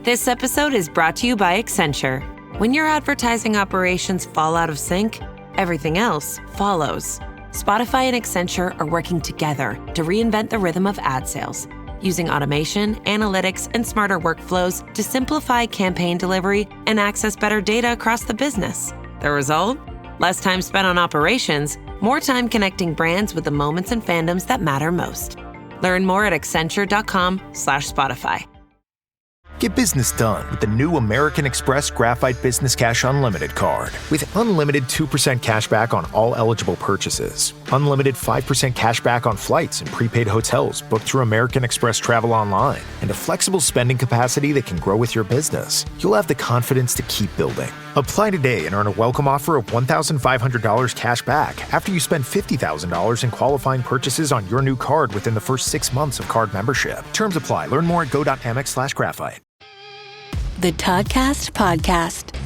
This episode is brought to you by Accenture. When your advertising operations fall out of sync, everything else follows. Spotify and Accenture are working together to reinvent the rhythm of ad sales, using automation, analytics, and smarter workflows to simplify campaign delivery and access better data across the business. The result? Less time spent on operations, more time connecting brands with the moments and fandoms that matter most. Learn more at accenture.com/Spotify. Get business done with the new American Express Graphite Business Cash Unlimited card. With unlimited 2% cash back on all eligible purchases, unlimited 5% cash back on flights and prepaid hotels booked through American Express Travel Online, and a flexible spending capacity that can grow with your business, you'll have the confidence to keep building. Apply today and earn a welcome offer of $1,500 cash back after you spend $50,000 in qualifying purchases on your new card within the first 6 months of card membership. Terms apply. Learn more at go.amex/graphite. The Toddcast Podcast.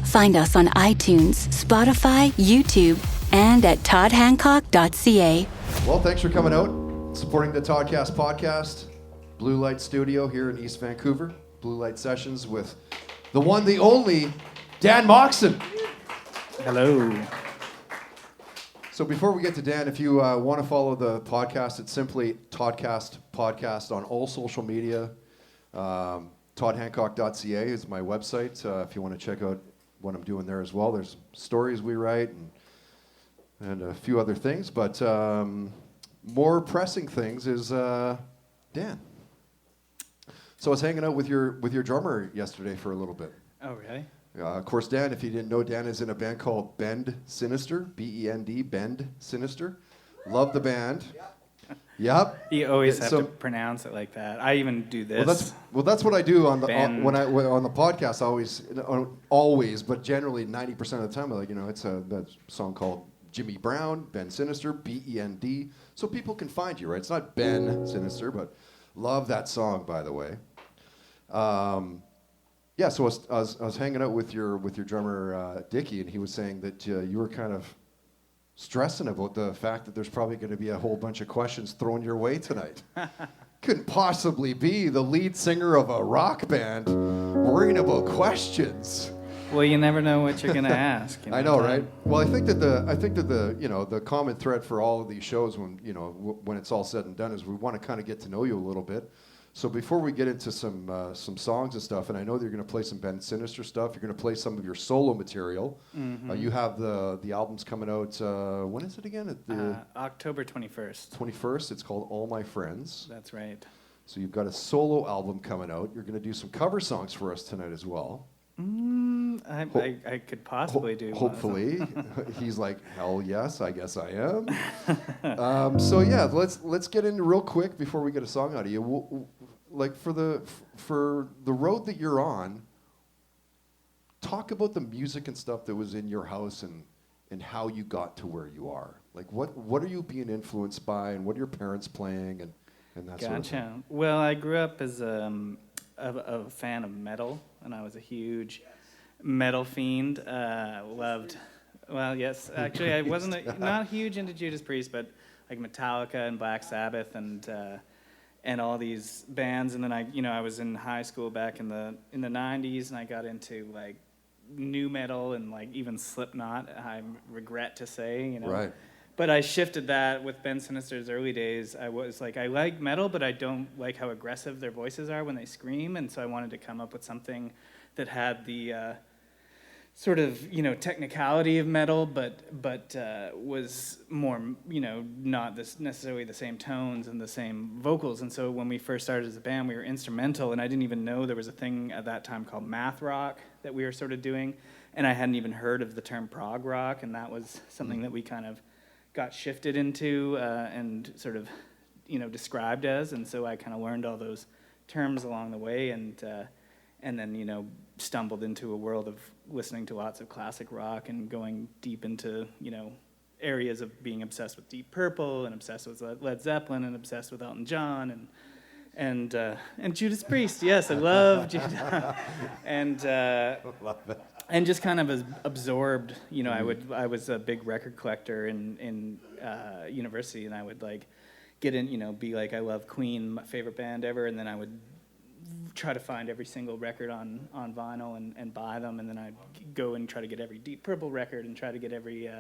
Find us on iTunes, Spotify, YouTube, and at toddhancock.ca. Well, thanks for coming out, supporting the Toddcast Podcast. Blue Light Studio here in East Vancouver. Blue Light Sessions with the one, the only, Dan Moxon. Hello. So before we get to Dan, if you want to follow the podcast, it's simply Toddcast Podcast on all social media. toddhancock.ca is my website. If you want to check out what I'm doing there as well, there's stories we write and a few other things. But more pressing things is Dan. So I was hanging out with your drummer yesterday for a little bit. Oh, really? Of course, Dan, if you didn't know, Dan is in a band called Bend Sinister, B-E-N-D, Bend Sinister. Love the band. Yep. You always have to pronounce it like that. I even do this. Well, that's what I do on the on the podcast. Always, but generally 90% of the time, it's that song called Jimmy Brown, Ben Sinister, B-E-N-D, so people can find you, right? It's not Ben Sinister, but love that song, by the way. Yeah. So I was hanging out with your drummer Dickie, and he was saying that you were kind of stressing about the fact that there's probably going to be a whole bunch of questions thrown your way tonight. Couldn't possibly be the lead singer of a rock band worrying about questions. Well, you never know what you're going to ask. I know, right? Well, I think that the common thread for all of these shows when it's all said and done is we want to kind of get to know you a little bit. So before we get into some songs and stuff, and I know that you're going to play some Ben Sinister stuff, you're going to play some of your solo material. Mm-hmm. You have the albums coming out, when is it again? October 21st. 21st, it's called All My Friends. That's right. So you've got a solo album coming out. You're going to do some cover songs for us tonight as well. I could possibly do. Hopefully. He's like, hell yes, I guess I am. So yeah, let's get into real quick before we get a song out of you. Like for the road that you're on, talk about the music and stuff that was in your house and how you got to where you are. Like what are you being influenced by, and what are your parents playing and that sort of thing? Gotcha. Well, I grew up as a fan of metal, and I was a huge metal fiend. Loved, well, yes, actually, I wasn't not huge into Judas Priest, but like Metallica and Black Sabbath and all these bands. And then I was in high school back in the 90s, and I got into like new metal and like even Slipknot. I regret to say, Right. But I shifted that with Ben Sinister's early days. I was like, I like metal, but I don't like how aggressive their voices are when they scream. And so I wanted to come up with something that had the sort of, technicality of metal, but was more, not necessarily the same tones and the same vocals. And so when we first started as a band, we were instrumental, and I didn't even know there was a thing at that time called math rock that we were sort of doing. And I hadn't even heard of the term prog rock, and that was something that we kind of got shifted into and sort of, described as. And so I kind of learned all those terms along the way, and then, stumbled into a world of listening to lots of classic rock and going deep into, areas of being obsessed with Deep Purple and obsessed with Led Zeppelin and obsessed with Elton John and Judas Priest. Yes, I love Judas. And love it. And just kind of absorbed, I was a big record collector in university, and I would like get in, be like, I love Queen, my favorite band ever, and then I would try to find every single record on vinyl and buy them, and then I'd go and try to get every Deep Purple record and try to get every,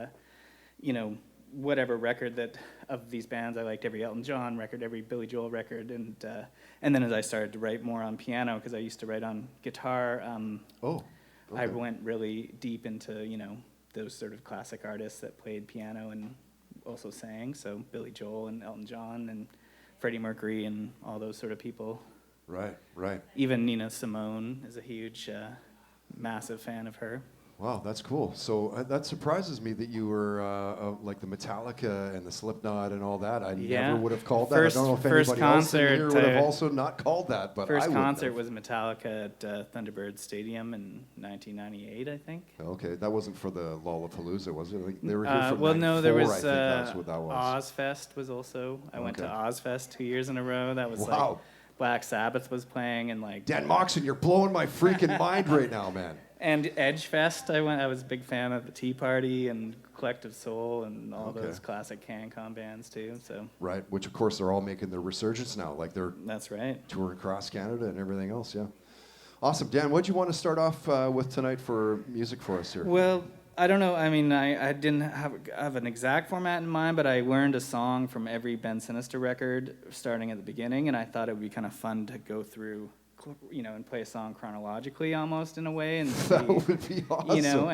whatever record that of these bands I liked, every Elton John record, every Billy Joel record, and then as I started to write more on piano, because I used to write on guitar, I went really deep into, those sort of classic artists that played piano and also sang, so Billy Joel and Elton John and Freddie Mercury and all those sort of people. Right. Even Nina Simone is a huge, massive fan of her. Wow, that's cool. So that surprises me that you were like the Metallica and the Slipknot and all that. I never would have called that. I don't know if anybody else in here would have also not called that, but first I would concert have. was Metallica at Thunderbird Stadium in 1998, I think. Okay, that wasn't for the Lollapalooza, was it? Like, they were here for well, no, there was I think that's what that was. Ozfest was also. I went to Ozfest 2 years in a row. That was like Black Sabbath was playing and like. Dan Moxon, you're blowing my freaking mind right now, man. And Edgefest, I was a big fan of the Tea Party and Collective Soul and all those classic CanCon bands too. So right, which of course they're all making their resurgence now, like they're that's right touring across Canada and everything else. Yeah, awesome. Dan, what do you want to start off with tonight for music for us here? Well, I don't know. I mean, I didn't have an exact format in mind, but I learned a song from every Ben Sinister record starting at the beginning, and I thought it would be kind of fun to go through. And play a song chronologically almost in a way, and see, that would be awesome.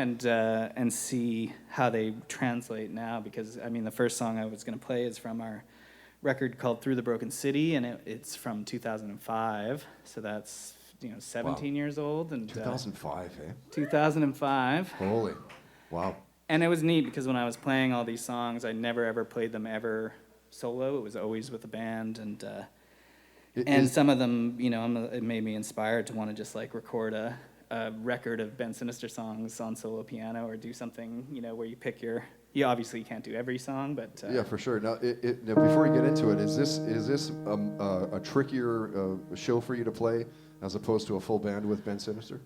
And see how they translate now. Because I mean, the first song I was going to play is from our record called "Through the Broken City," and it's from 2005. So that's 17 years old. And 2005, 2005. Holy, wow. And it was neat because when I was playing all these songs, I never ever played them ever solo. It was always with a band, and some of them, it made me inspired to want to just like record a record of Ben Sinister songs on solo piano or do something, where you pick you obviously can't do every song, but... yeah, for sure. Now, now, before you get into it, is this a trickier show for you to play as opposed to a full band with Ben Sinister?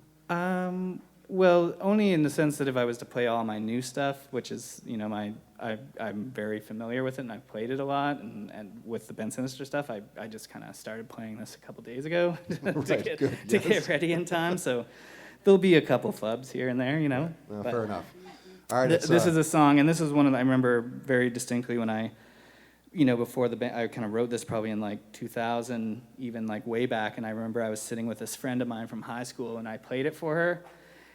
Well, only in the sense that if I was to play all my new stuff, which is, I'm very familiar with it and I've played it a lot, and with the Ben Sinister stuff, I just kind of started playing this a couple days ago to get ready in time. So there'll be a couple flubs here and there, Fair enough. All right. This is a song, and this is one of I remember very distinctly when I, before the band, I kind of wrote this probably in like 2000, even like way back, and I remember I was sitting with this friend of mine from high school, and I played it for her.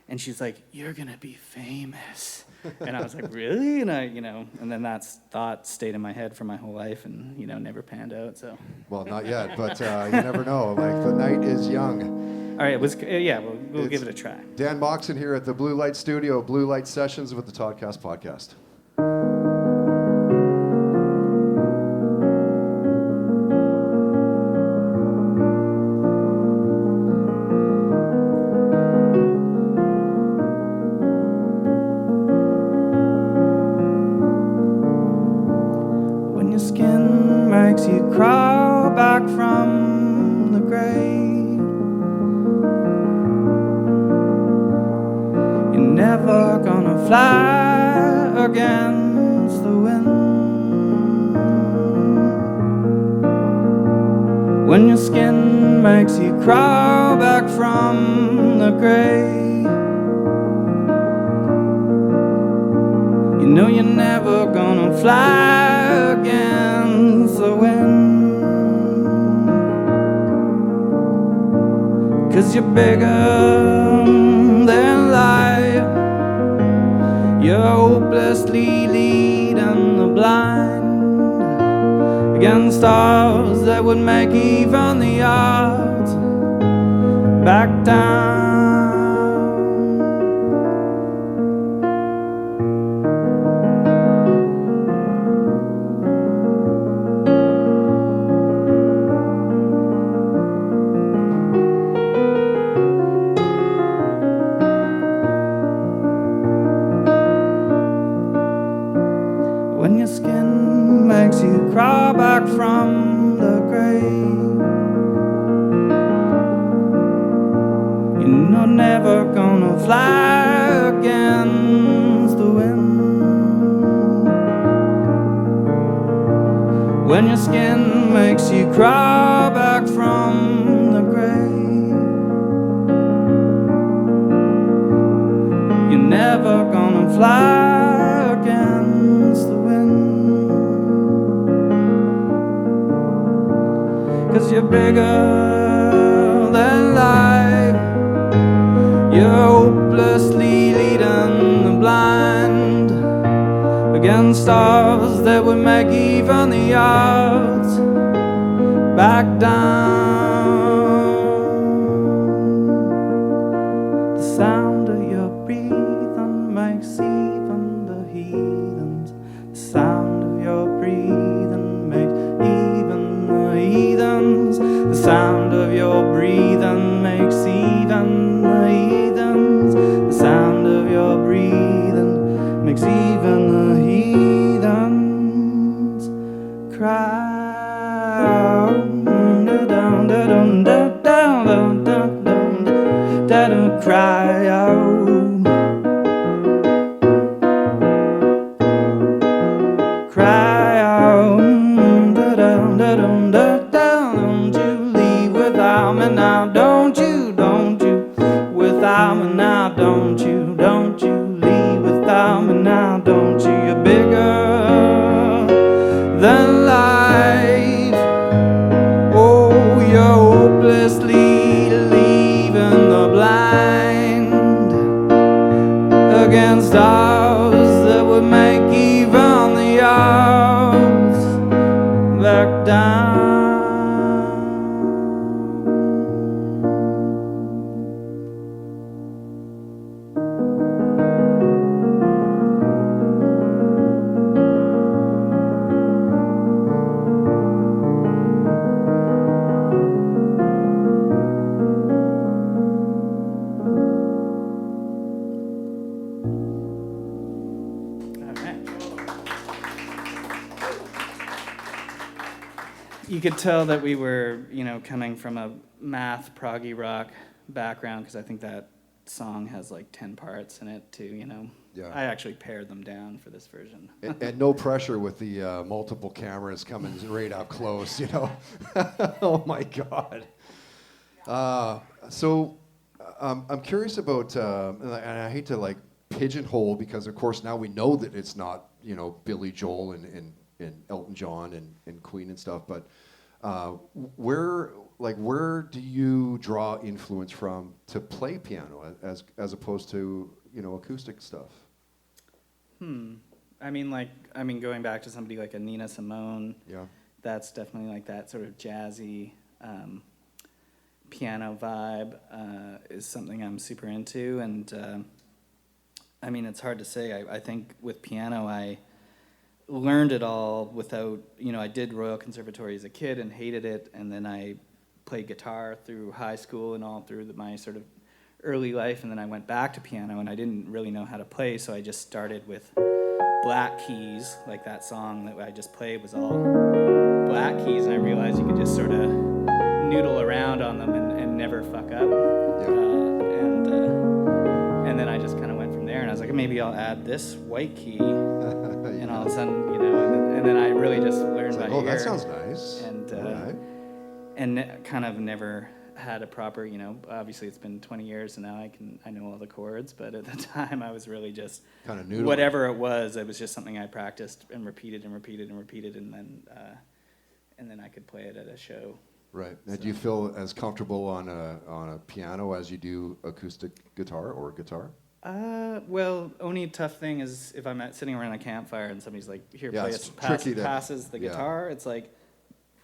And she's like, "You're gonna be famous," and I was like, "Really?" And and then that thought stayed in my head for my whole life, and never panned out. So. Well, not yet, but you never know. Like the night is young. All right, we'll give it a try. Dan Moxon here at the Blue Light Studio, Blue Light Sessions with the Toddcast podcast. Makes you crawl back from the grave. You're never gonna fly against the wind. When your skin makes you crawl back from the grave, you're never gonna fly against the wind. 'Cause you're bigger than life. You're hopelessly leading the blind against stars that would make even the odds back down. When your skin makes you crawl back from the grave, you're never gonna fly against the wind. When your skin makes you crawl back from the grave, never gonna fly against the wind. 'Cause you're bigger than life. You're hopelessly leading the blind against stars that would make even the odds back down. The sound of your breathing makes even the heathens. The sound of your breathing makes even the heathens. The sound of your breathing makes even the heathens. The sound of your breathing makes even the heathens cry. Cry out, cry out, don't you leave without me now, don't you without me now, don't you leave without me now, don't you, you're bigger than life, oh, you're hopelessly leaving the blind against stars that would make even the odds back down. You could tell that we were, coming from a math proggy rock background, because I think that song has like 10 parts in it too, Yeah. I actually pared them down for this version. And no pressure with the multiple cameras coming right up close, Oh my God. So I'm curious about, and I hate to like pigeonhole, because of course now we know that it's not, Billy Joel and Elton John and Queen and stuff, but where do you draw influence from to play piano as opposed to acoustic stuff? Going back to somebody like a Nina Simone, Yeah. that's definitely like that sort of jazzy piano vibe is something I'm super into, and it's hard to say. I think with piano I learned it all without, I did Royal Conservatory as a kid and hated it, and then I played guitar through high school and all through my sort of early life, and then I went back to piano, and I didn't really know how to play, so I just started with black keys, like that song that I just played was all black keys, and I realized you could just sort of noodle around on them and never fuck up. And then I just kind of went from there, and I was like, maybe I'll add this white key, and all of a sudden, and then I really just learned by ear. That sounds nice. And right. and kind of never had a proper, obviously it's been 20 years, and now I know all the chords, but at the time I was really just kind of noodling. Whatever it was just something I practiced and repeated, and then I could play it at a show. Right. Now, do you feel as comfortable on a piano as you do acoustic guitar or guitar? Well, only tough thing is if I'm sitting around a campfire and somebody's like, "Here, passes the guitar." It's like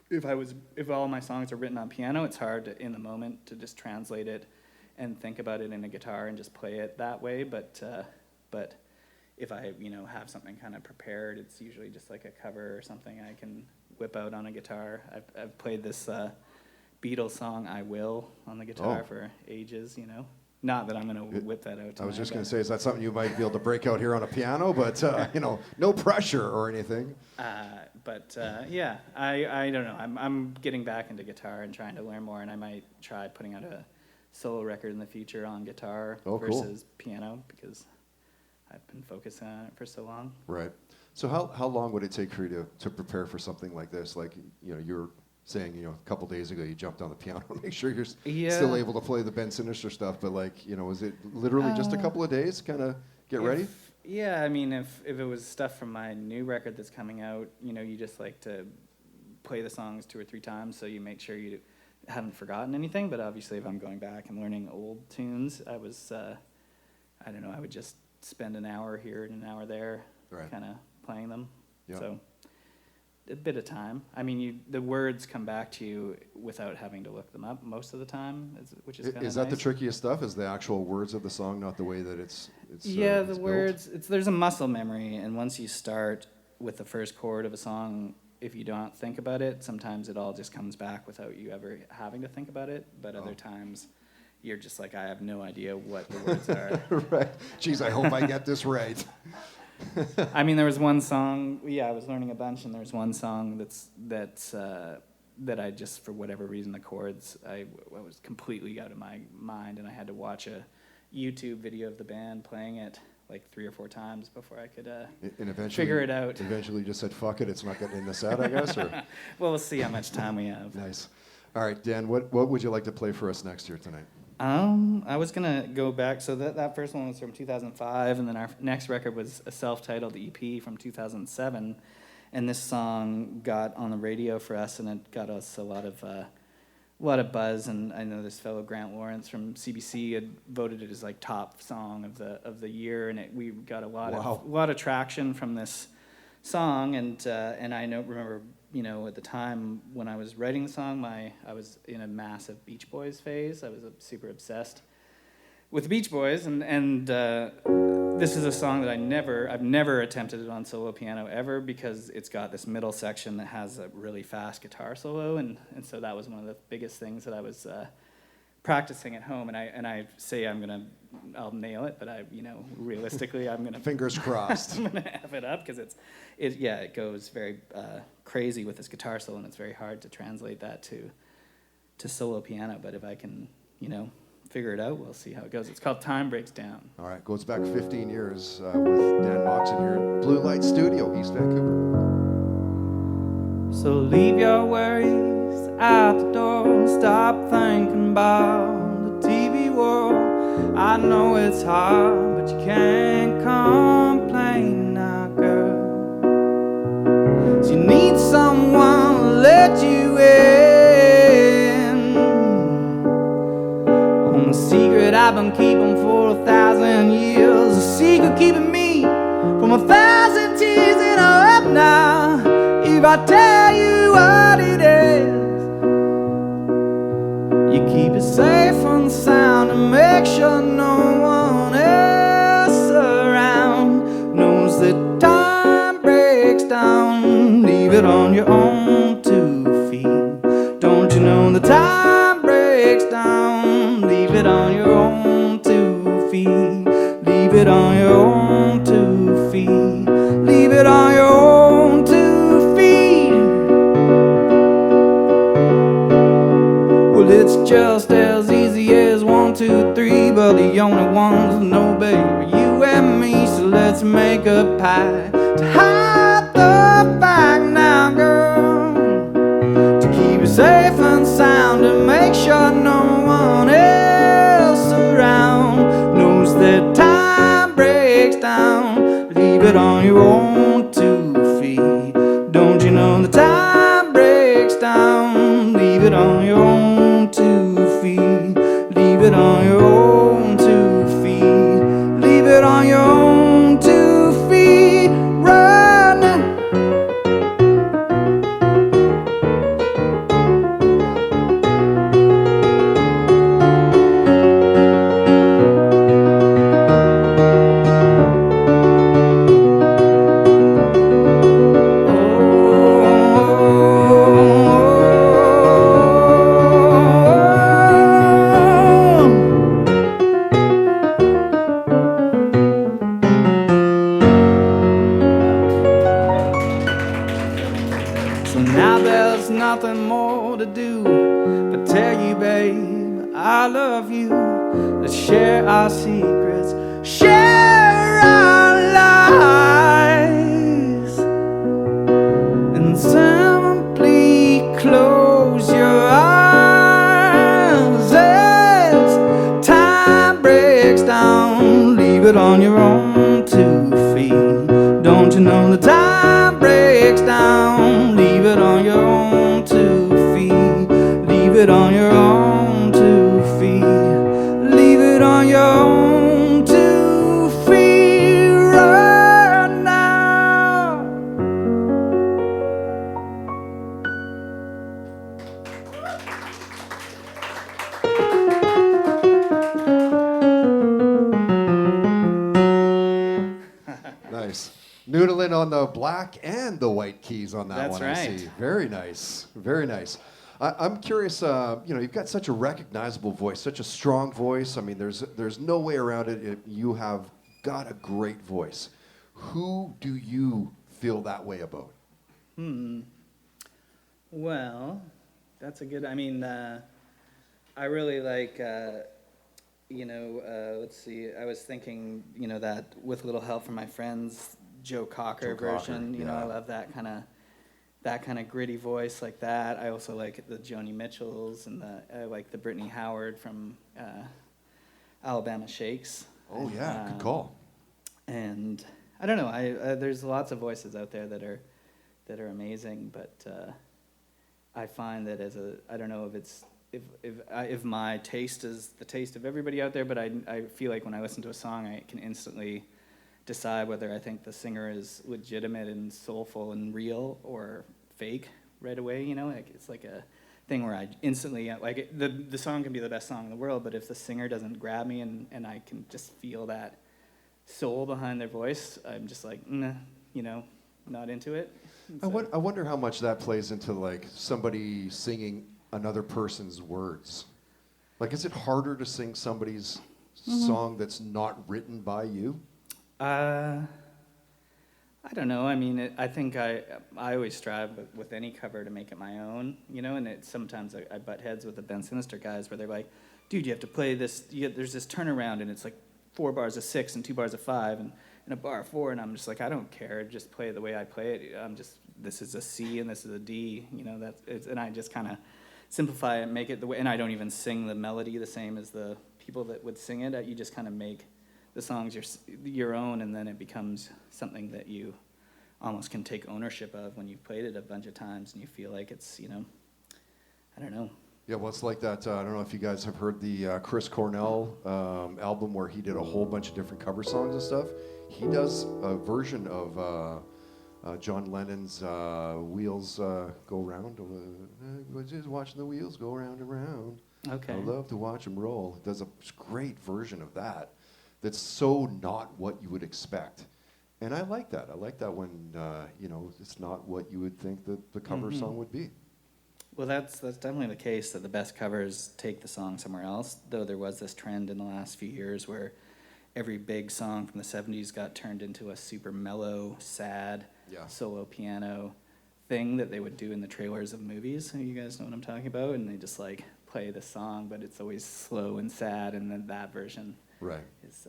if all my songs are written on piano, it's hard in the moment to just translate it and think about it in a guitar and just play it that way. But if I have something kind of prepared, it's usually just like a cover or something I can whip out on a guitar. I've played this Beatles song "I Will" on the guitar for ages. Not that I'm going to whip that out. I was just going to say, is that something you might be able to break out here on a piano? But no pressure or anything. Yeah, I don't know. I'm getting back into guitar and trying to learn more, and I might try putting out a solo record in the future on guitar versus piano, because I've been focusing on it for so long. Right. So how long would it take for you to prepare for something like this? Like you're saying, a couple days ago you jumped on the piano to make sure you're still able to play the Ben Sinister stuff, but was it literally just a couple of days kind of get ready? Yeah, I mean, if it was stuff from my new record that's coming out, you know, you just like to play the songs 2 or 3 times so you make sure you haven't forgotten anything. But obviously, if I'm going back and learning old tunes, I don't know, I would just spend an hour here and an hour there, kind of playing them. Yep. So a bit of time. I mean, the words come back to you without having to look them up most of the time, which is kind of nice. Is that the trickiest stuff? Is the actual words of the song, not the way that it's yeah, the it's words. There's a muscle memory, and once you start with the first chord of a song, if you don't think about it, sometimes it all just comes back without you ever having to think about it. But other times, you're just like, I have no idea what the words are. Right. Geez, I hope I get this right. I mean, there was one song. Yeah, I was learning a bunch, and there's one song that I just, for whatever reason, the chords, I was completely out of my mind, and I had to watch a YouTube video of the band playing it like 3 or 4 times before I could figure it out. Eventually, you just said, "Fuck it, it's not getting in the set," I guess. Or well, we'll see how much time we have. Nice. All right, Dan, what would you like to play for us next year tonight? I was gonna go back. So that first one was from 2005, and then our next record was a self-titled EP from 2007. And this song got on the radio for us, and it got us a lot of buzz. And I know this fellow Grant Lawrence from CBC had voted it as like top song of the year, and we got a lot of traction from this song. And I remember, you know, at the time when I was writing the song, I was in a massive Beach Boys phase. I was super obsessed with the Beach Boys, and this is a song that I've never attempted it on solo piano ever, because it's got this middle section that has a really fast guitar solo, and so that was one of the biggest things that I was practicing at home, and I say I'll nail it, but realistically I'm gonna fingers crossed. I'm gonna F it up, because it goes very crazy with this guitar solo, and it's very hard to translate that to solo piano. But if I can, figure it out, we'll see how it goes. It's called Time Breaks Down. All right, goes back 15 years with Dan Moxon here at Blue Light Studio, East Vancouver. So leave your worries out the door, stop thinking about the TV world. I know it's hard, but you can't complain now, girl. So you need someone to let you in on the secret I've been keeping for 1,000 years, a secret keeping me from 1,000 tears, and I'm up now. If I tell you what it is, you keep it safe from the sound and make sure no one else around knows that time breaks down. Leave it on your own 2 feet. Don't you know the time breaks down? Leave it on your own 2 feet. Leave it on your own 2 feet. Leave it on your own 2 feet. Well, it's just as easy as 1, 2, 3, but the only ones that know, baby, are you and me. So let's make a pact to hide the fact now, girl, to keep it safe and sound, and make sure no one else around knows that time breaks down. Leave it on your own 2 feet. Don't you know the time breaks down? Leave it on your own 2 feet. Leave it on your own 2 feet. Leave it on your own 2 feet. Right now. So now there's nothing more to do but tell you, babe, I love you. Let's share our secrets, share our lies, and simply close your eyes as time breaks down. Leave it on your own you know the time breaks down. Leave it on your own 2 feet. Leave it on your own 2 feet. Leave it on your own 2 feet right now. Nice. Noodling on the black and the white keys on that That's one, right. I see. Very nice. Very nice. I'm curious, you've got such a recognizable voice, such a strong voice. I mean, there's no way around it. You have got a great voice. Who do you feel that way about? Well, that's a good, I mean, I really like, let's see, I was thinking, that With a Little Help from My Friends, Joe Cocker version, yeah. I love that kind of gritty voice like that. I also like the Joni Mitchells, and I like the Brittany Howard from Alabama Shakes. Oh, yeah, good call. And I don't know, there's lots of voices out there that are amazing, but I find that I don't know if my taste is the taste of everybody out there, but I feel like when I listen to a song, I can instantly decide whether I think the singer is legitimate and soulful and real or fake right away. It's like a thing where I instantly the song can be the best song in the world, but if the singer doesn't grab me and I can just feel that soul behind their voice, I'm just like, nah, not into it. I wonder how much that plays into like somebody singing another person's words. Like, is it harder to sing somebody's song that's not written by you? I don't know. I mean, I think I always strive with any cover to make it my own, and sometimes I butt heads with the Ben Sinister guys where they're like, dude, you have to play this, there's this turnaround and it's like 4 bars of 6 and 2 bars of 5 and a bar of 4, and I'm just like, I don't care, just play it the way I play it. This is a C and this is a D, and I just kind of simplify it and make it the way, and I don't even sing the melody the same as the people that would sing it. You just kind of make the songs your own, and then it becomes something that you almost can take ownership of when you've played it a bunch of times and you feel like it's, I don't know. Yeah, well, it's like that. I don't know if you guys have heard the Chris Cornell album where he did a whole bunch of different cover songs and stuff. He does a version of John Lennon's Wheels Go Round. Just watching the wheels go round and round. Okay. I love to watch them roll. He does a great version of that. That's so not what you would expect. And I like that. I like that when, it's not what you would think that the cover song would be. Well, that's definitely the case, that the best covers take the song somewhere else, though there was this trend in the last few years where every big song from the 70s got turned into a super mellow, sad solo piano thing that they would do in the trailers of movies. You guys know what I'm talking about? And they just play the song, but it's always slow and sad, and then that version is,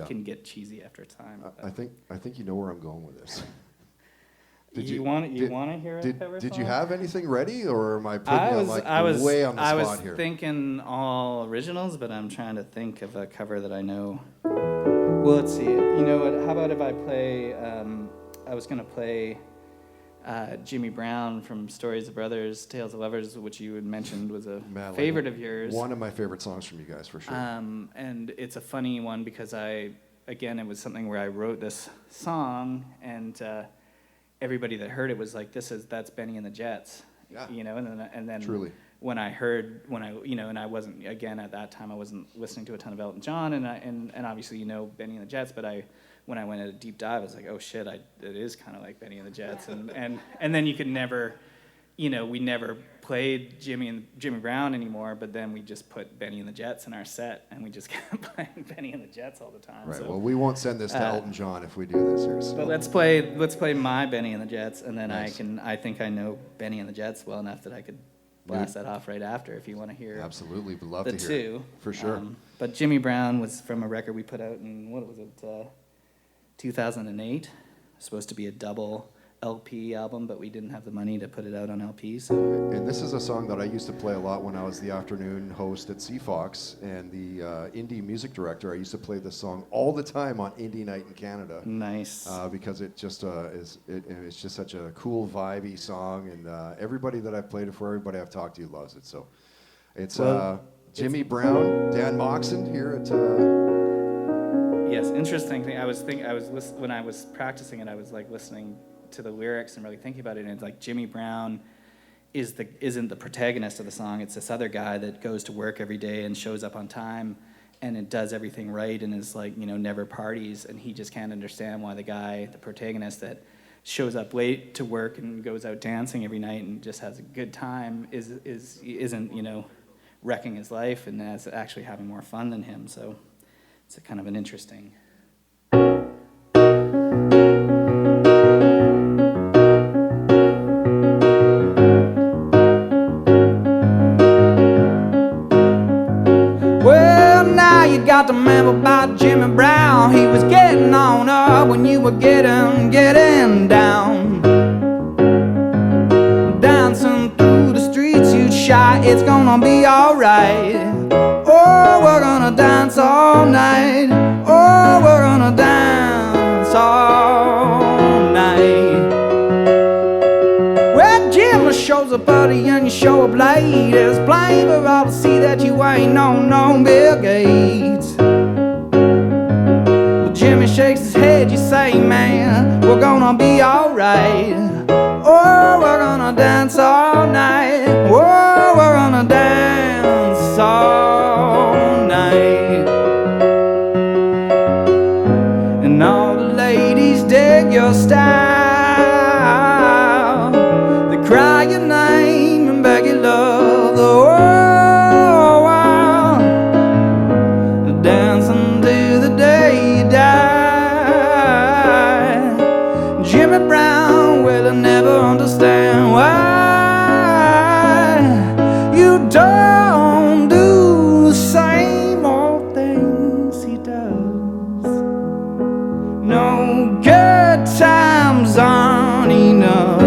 can get cheesy after time. I think you know where I'm going with this. You want to hear a cover song? Did you have anything ready, or am I putting you way on the spot here? I was thinking all originals, but I'm trying to think of a cover that I know. Well, let's see. You know what? How about if I play? I was gonna play Jimmy Brown from Stories of Brothers, Tales of Lovers, which you had mentioned was a favorite of yours. One of my favorite songs from you guys, for sure. And it's a funny one because it was something where I wrote this song, and everybody that heard it was like, that's Benny and the Jets. Yeah. And then Truly. and I wasn't, again, at that time I wasn't listening to a ton of Elton John, and obviously Benny and the Jets, but when I went at a deep dive, I was like, oh shit, it is kind of like Benny and the Jets, and then you could never, we never played Jimmy Brown anymore, but then we just put Benny and the Jets in our set, and we just kept playing Benny and the Jets all the time. Right. So, well, we won't send this to Elton John if we do this here. So. but let's play my Benny and the Jets, and then Nice. I think I know Benny and the Jets well enough that I could blast that off right after if you want to hear. Absolutely, we'd love the to hear two. it. For sure. But Jimmy Brown was from a record we put out in, 2008. Supposed to be a double LP album, but we didn't have the money to put it out on LP. So. And this is a song that I used to play a lot when I was the afternoon host at CFOX and the indie music director. I used to play this song all the time on Indie Night in Canada. Nice. Because it just it's just such a cool, vibey song, and everybody that I've played it for, everybody I've talked to loves it. So it's Jimmy Brown, Dan Moxon here at. Yes, interesting thing. When I was practicing it, I was like listening to the lyrics and really thinking about it, and it's like Jimmy Brown isn't the protagonist of the song. It's this other guy that goes to work every day and shows up on time and it does everything right and is like, never parties, and he just can't understand why the protagonist that shows up late to work and goes out dancing every night and just has a good time isn't wrecking his life and is actually having more fun than him. So it's a kind of an interesting. Well, now you got to remember about Jimmy Brown. He was getting on up when you were getting down. Dancing through the streets, you shy, it's gonna be alright. Oh, we're gonna dance all night. Oh, we're gonna dance all night. Well, Jim shows up early and you show up late. It's plain for all to see that you ain't no Bill Gates. Well, Jimmy shakes his head, you say, man, we're gonna be alright. Oh, we're gonna dance all night. Oh, we're gonna dance all night. And all the ladies dig your style. They cry your name and beg your love the whole while. They're dancing to the day you die. Jimmy Brown will never understand why you don't do the same old things he does. No good times aren't enough.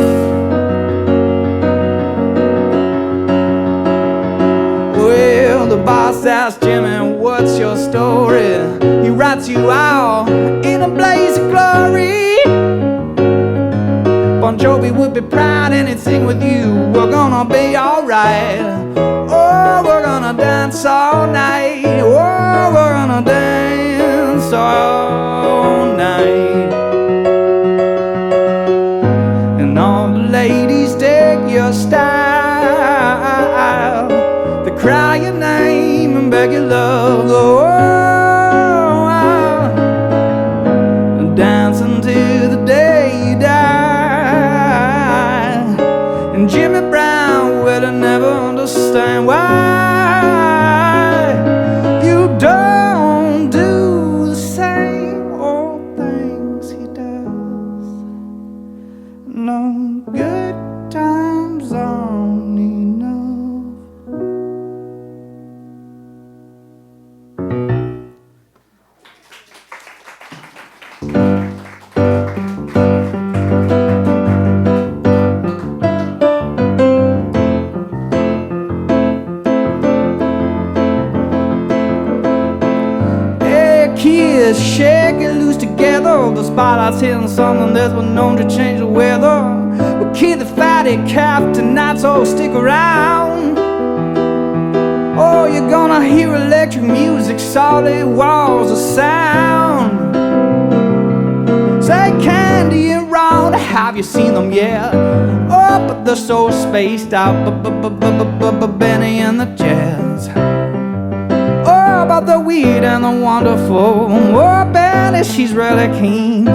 Well, the boss asked Jimmy, what's your story? He writes you out in a blaze of glory. Bon Jovi would be proud and he'd sing with you. We're gonna be alright. Oh, we're gonna dance all night. Oh, we're gonna dance all night. And all the ladies dig your style. They cry your name and beg your love. Oh, dancing to the day you die. And Jimmy Brown will never understand why you don't do the same old things he does. No good times aren't enough. Kids shake it loose together. The spotlight's hitting something that's been known to change the weather. Well, kid, the fatty calf tonight, so stick around. Oh, you're gonna hear electric music, solid walls of sound. Say Candy and Ron, have you seen them yet? Oh, but they're so spaced out. Benny and the Jets. Oh, about the weed and the wonderful. Oh, Benny, she's really keen.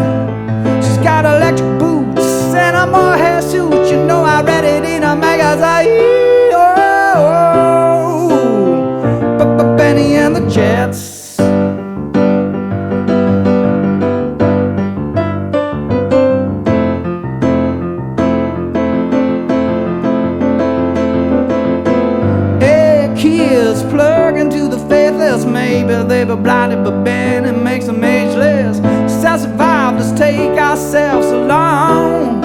She's got electric boots and a mohair suit. You know I read it in a magazine. Oh, Benny and the Jets. Kids plug into the faithless. Maybe they were blinded, but Benny makes them ageless. Since survive, let's take ourselves along.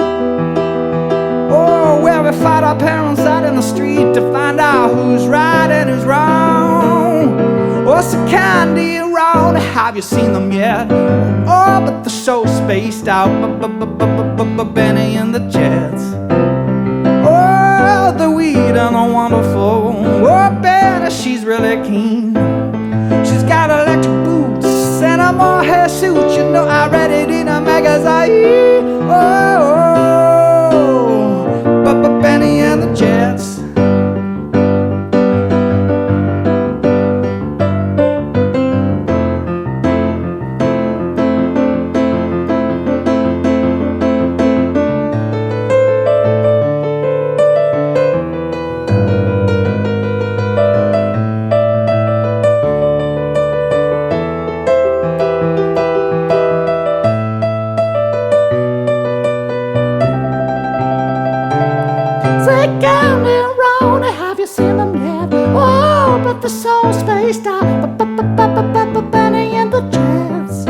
street to find out who's right and who's wrong. What's the candy around? Have you seen them yet? Oh, but they're so spaced out. Benny and the Jets. Oh, the weed and the wonderful. Oh, Benny, she's really keen. She's got electric boots and a mohair suit. You know, I read it in a magazine. But Benny and the Jets. So spaced out, Benny and the Jets.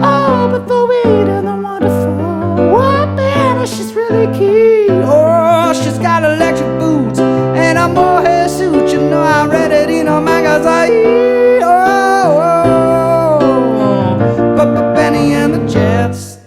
Oh, but the weed and the wonderful. Oh, Benny, she's really keen. Oh, she's got electric boots and a mohair suit. You know, I read it in a magazine. But Benny and the Jets.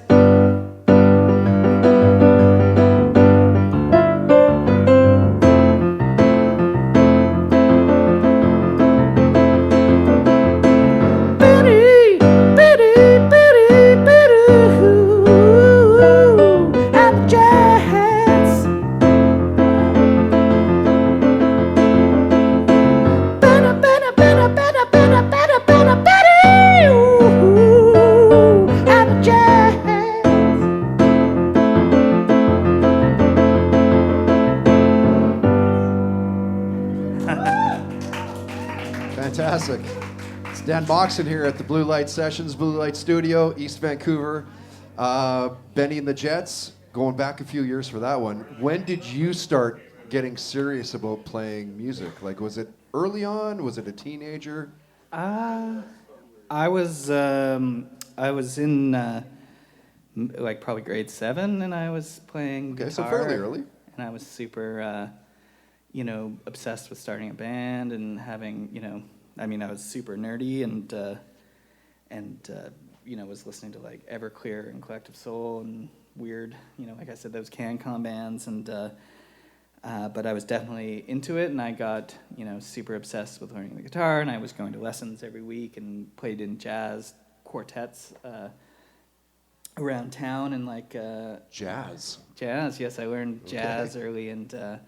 Fantastic. It's Dan Moxon here at the Blue Light Sessions, Blue Light Studio, East Vancouver. Benny and the Jets, going back a few years for that one. When did you start getting serious about playing music? Like, was it early on? Was it a teenager? I was in like probably grade 7, and I was playing guitar. Okay, so fairly early. And I was super, obsessed with starting a band and having, I was super nerdy and was listening to like Everclear and Collective Soul and weird, like I said, those CanCon bands, and but I was definitely into it, and I got, super obsessed with learning the guitar, and I was going to lessons every week and played in jazz quartets around town, and like Jazz, yes, I learned jazz early, and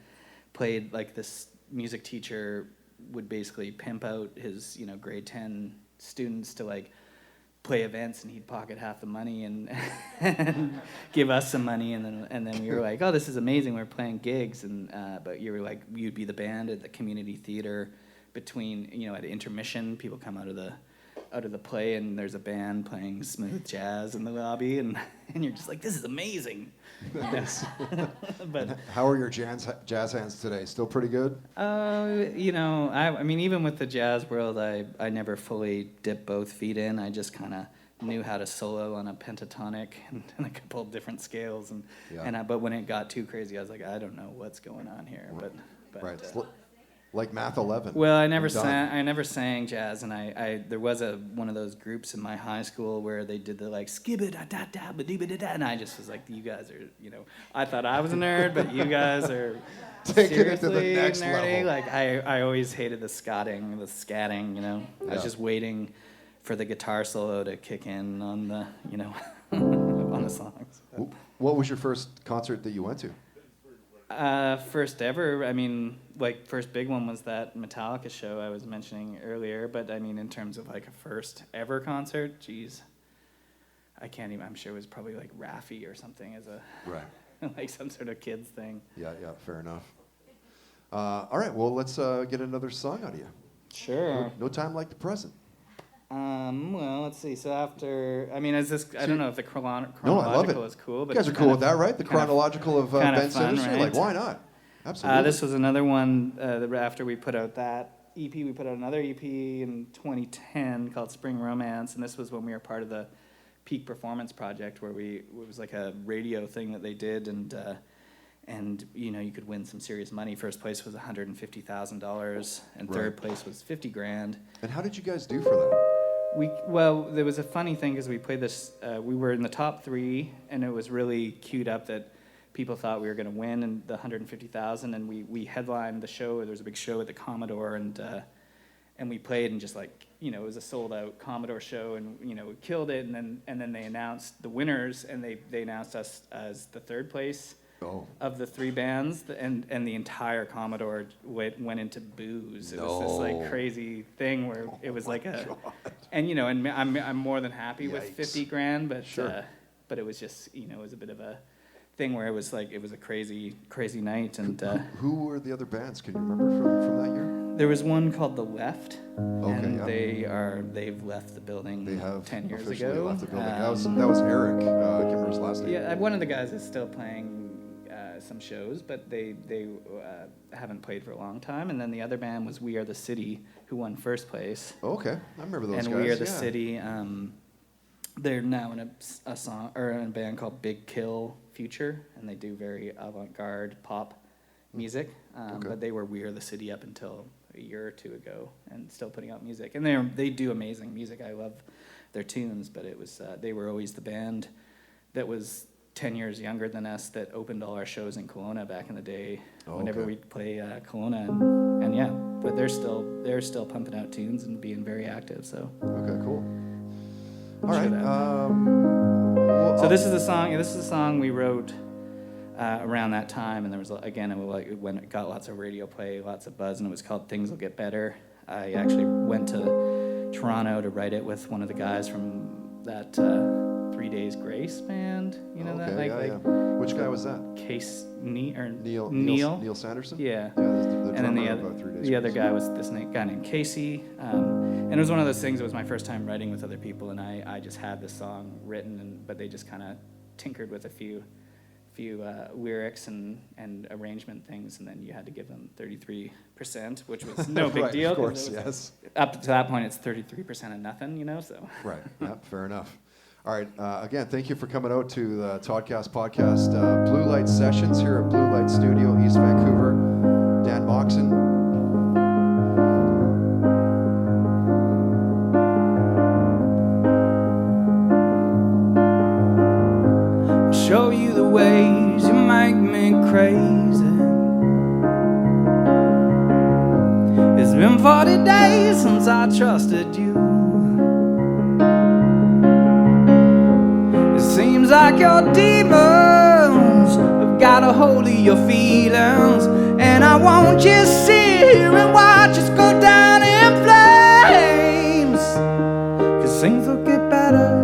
played, like, this music teacher would basically pimp out his, grade 10 students to, like, play events, and he'd pocket half the money and give us some money, and then we were like, oh, this is amazing, we're playing gigs, and but you were like, you'd be the band at the community theater between, at intermission, people come out of the play, and there's a band playing smooth jazz in the lobby, and you're just like, this is amazing. Nice. But how are your jazz hands today? Still pretty good? Even with the jazz world, I never fully dipped both feet in. I just kind of knew how to solo on a pentatonic and a couple of different scales, but when it got too crazy, I was like, I don't know what's going on here. Right. But right. Like Math 11. Well, I never sang jazz, and I there was one of those groups in my high school where they did the like skibba da da da ba dee ba da da, and I just was like, you guys are, I thought I was a nerd, but you guys are taking it to the seriously next nerdy. level. Like I always hated the scatting. I was just waiting for the guitar solo to kick in on the on the songs. What was your first concert that you went to? First ever, first big one was that Metallica show I was mentioning earlier, but in terms of like a first ever concert, geez, I can't even, I'm sure it was probably like Raffi or something as a, right. like some sort of kids thing. Yeah, fair enough. All right, well, let's get another song out of you. Sure. No time like the present. Well, let's see. So after, is this? I don't know if the chronological No, I love it. is cool, but you guys are cool with that, right? The chronological of Ben fun, Sinister. right? Like, why not? Absolutely. This was another one. After we put out that EP, we put out another EP in 2010 called Spring Romance, and this was when we were part of the Peak Performance Project, where it was like a radio thing that they did, and and you could win some serious money. First place was $150,000, and third place was $50,000. And how did you guys do for that? Well, there was a funny thing because we played this. We were in the top 3, and it was really queued up that people thought we were going to win and the $150,000. And we headlined the show. There was a big show at the Commodore, and we played, and just like it was a sold out Commodore show, and we killed it. And then they announced the winners, and they announced us as the third place. Of the 3 bands, and the entire Commodore went into booze. It was this like crazy thing where it was like God. and and I'm more than happy with Yikes. $50,000, but Sure. But it was just it was a bit of a thing where it was a crazy night. And Who were the other bands? Can you remember from that year? there was one called The Left, and yeah. they've left the building. They have 10 years officially ago. left the building. That was Eric. I can't remember his last name. Yeah, one of the guys is still playing some shows, but they haven't played for a long time. And then the other band was We Are the City, who won first place. Okay, I remember those guys. And We Are the City. They're now in a song or in a band called Big Kill Future, and they do very avant-garde pop music. But they were We Are the City up until a year or 2 ago, and still putting out music. And they do amazing music. I love their tunes, but it was they were always the band that was 10 years younger than us that opened all our shows in Kelowna back in the day. Whenever we'd play Kelowna, and yeah, but they're still pumping out tunes and being very active. So okay, cool. All Sure right. that. So this is a song. This is a song we wrote around that time, and there was again when it got lots of radio play, lots of buzz, and it was called "Things Will Get Better." I actually went to Toronto to write it with one of the guys from that 3 Days Grace band. You know that? Yeah. Which guy was that? Neil Sanderson? Yeah. The And then drummer of 3 Days the other Grace. guy was this guy named Casey. And it was one of those things, it was my first time writing with other people, and I just had this song written, but they just kind of tinkered with a few lyrics and arrangement things, and then you had to give them 33%, which was no big Right, deal. of course, 'cause it was yes. Up to that point, it's 33% of nothing, so. Right, yeah, fair enough. All right, again, thank you for coming out to the Toddcast podcast. Blue Light Sessions here at Blue Light Studio, East Vancouver. Dan Moxon. Show you the ways you make me crazy. It's been 40 days since I trusted you. It seems like your demons have got a hold of your feelings, and I won't just sit here and watch us go down in flames. 'Cause things will get better.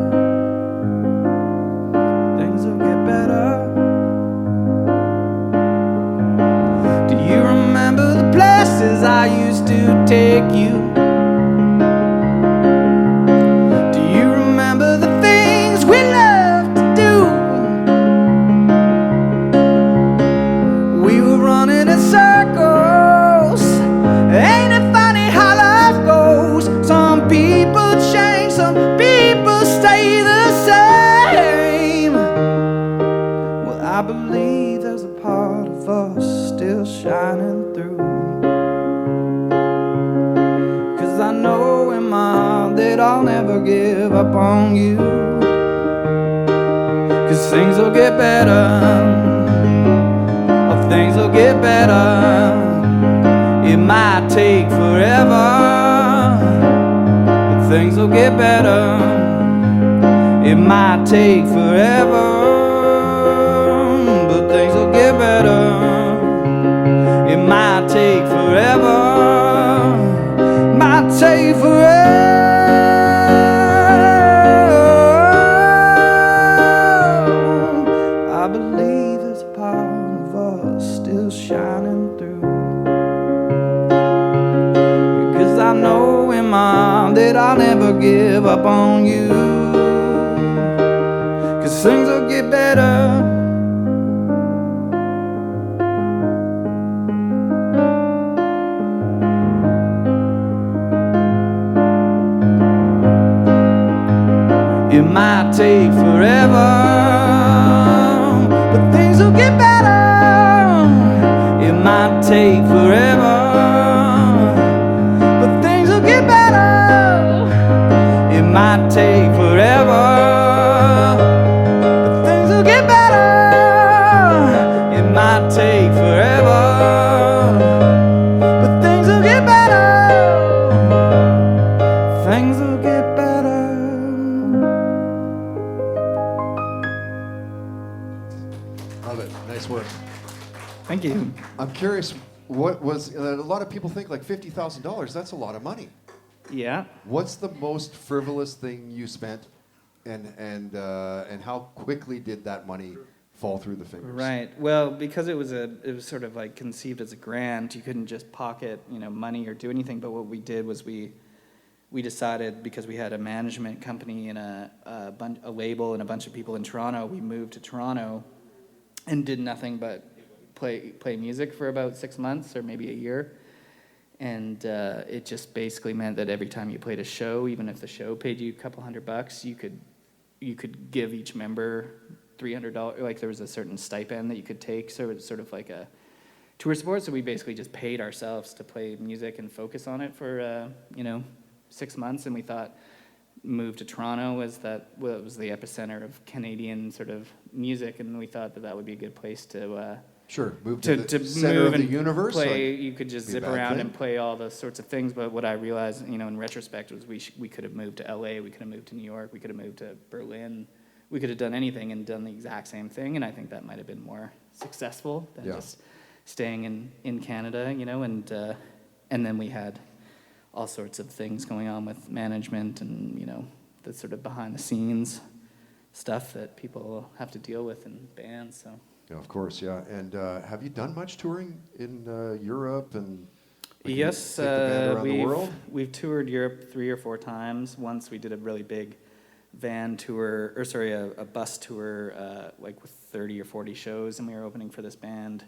I used to take you. Do you remember the things we loved to do? We were running in circles. Ain't it funny how life goes? Some people change, some people stay the same. Well, I believe there's a part of us still shining through. I know in my heart that I'll never give up on you. 'Cause things will get better. Oh, things will get better. It might take forever, but things will get better. It might take forever, but things will get better. It might take forever. Take forever. I believe there's a part of us still shining through. Because I know in my heart that I'll never give up on you. 'Cause things will get better. It might take forever, but things will get better. take forever, but things will get better. It might take forever, but things will get better. It might take forever, but things will get better. Things will get better. Love it. Nice work. Thank you. I'm curious, what was, a lot of people think like $50,000, that's a lot of money. Yeah. What's the most frivolous thing you spent, and how quickly did that money fall through the fingers? Right. Well, because it was sort of like conceived as a grant, you couldn't just pocket, money or do anything. But what we did was we decided, because we had a management company and a label and a bunch of people in Toronto, we moved to Toronto and did nothing but play music for about 6 months or maybe a year. And it just basically meant that every time you played a show, even if the show paid you a couple $100, you could give each member $300. Like there was a certain stipend that you could take, so it's sort of like a tour support. So we basically just paid ourselves to play music and focus on it for 6 months. And we thought move to Toronto was the epicenter of Canadian sort of music, and we thought that would be a good place to. Sure, move to the center move of the and universe. Play, you could just zip around thing. and play all the sorts of things. But what I realized, in retrospect, was we could have moved to LA, we could have moved to New York, we could have moved to Berlin, we could have done anything and done the exact same thing. And I think that might have been more successful than just staying in Canada, and then we had all sorts of things going on with management and the sort of behind the scenes stuff that people have to deal with in bands. So. Yeah, of course, yeah. And have you done much touring in Europe and? Yes, around the world? We've toured Europe 3 or 4 times. Once we did a really big van tour, a bus tour, like with 30 or 40 shows, and we were opening for this band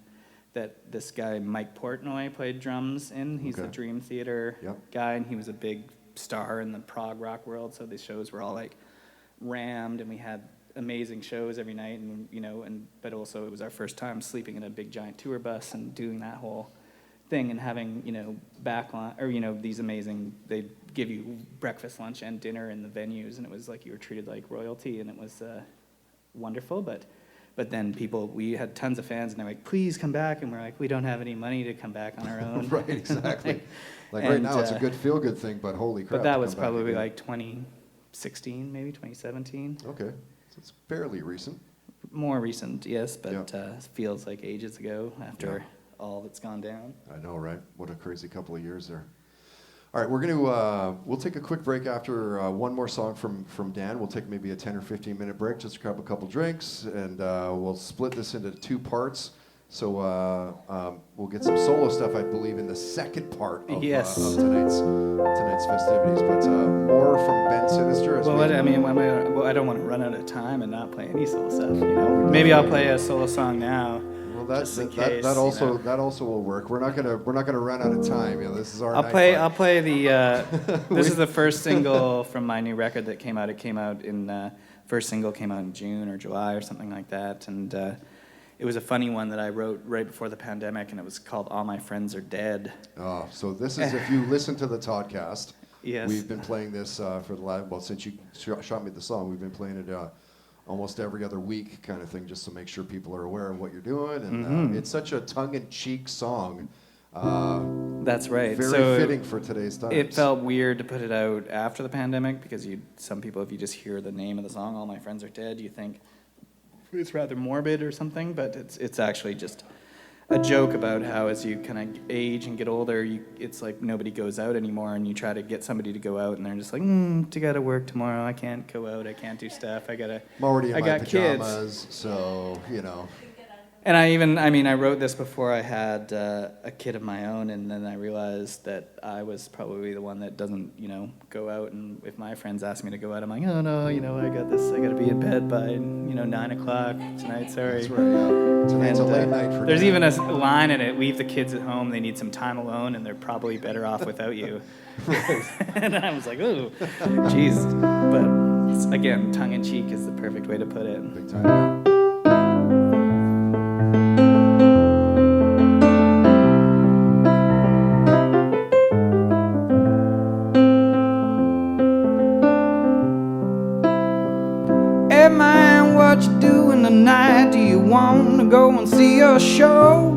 that this guy Mike Portnoy played drums in. He's the Dream Theater guy, and he was a big star in the prog rock world. So the shows were all like rammed, and we had amazing shows every night, and but also it was our first time sleeping in a big giant tour bus and doing that whole thing and having backline or these amazing, they'd give you breakfast, lunch, and dinner in the venues, and it was like you were treated like royalty, and it was wonderful. But then we had tons of fans, and they're like, please come back, and we're like, we don't have any money to come back on our own. Right, exactly. like right now it's a good feel-good thing, but holy crap. But that was probably like 2016, maybe 2017. Okay. It's fairly recent. More recent, yes, but feels like ages ago after all that's gone down. I know, right? What a crazy couple of years there. All right, we'll take a quick break after one more song from Dan. We'll take maybe a 10 or 15 minute break just to grab a couple drinks, and we'll split this into 2 parts. So we'll get some solo stuff, I believe, in the second part of tonight's festivities. But more from Ben Sinister. I don't want to run out of time and not play any solo stuff. Maybe I'll play a solo song now. Well, that also will work. We're not gonna run out of time. This is our. I'll play the. This is the first single from my new record that came out. It came out first single came out in June or July or something like that, and. It was a funny one that I wrote right before the pandemic, and it was called All My Friends Are Dead. Oh, so this is, if you listen to the Toddcast, yes. We've been playing this for the last, since you shot me the song, we've been playing it almost every other week kind of thing, just to make sure people are aware of what you're doing. And it's such a tongue-in-cheek song. That's right. Very fitting for today's times. It felt weird to put it out after the pandemic, because some people, if you just hear the name of the song, All My Friends Are Dead, you think, it's rather morbid or something, but it's actually just a joke about how as you kind of age and get older, it's like nobody goes out anymore, and you try to get somebody to go out, and they're just like, I gotta work tomorrow, I can't go out, I can't do stuff, I'm already in my pajamas, kids. So, And I wrote this before I had a kid of my own, and then I realized that I was probably the one that doesn't, go out, and if my friends ask me to go out, I'm like, oh no, I got this, I gotta be in bed by, 9 o'clock tonight, sorry. That's right, yeah. Tonight's a late night for There's Dan. even a line in it, leave the kids at home, they need some time alone, and they're probably better off without you. And I was like, oh, geez. But again, tongue-in-cheek is the perfect way to put it. Big time, yeah. what you doing tonight? Do you want to go and see a show?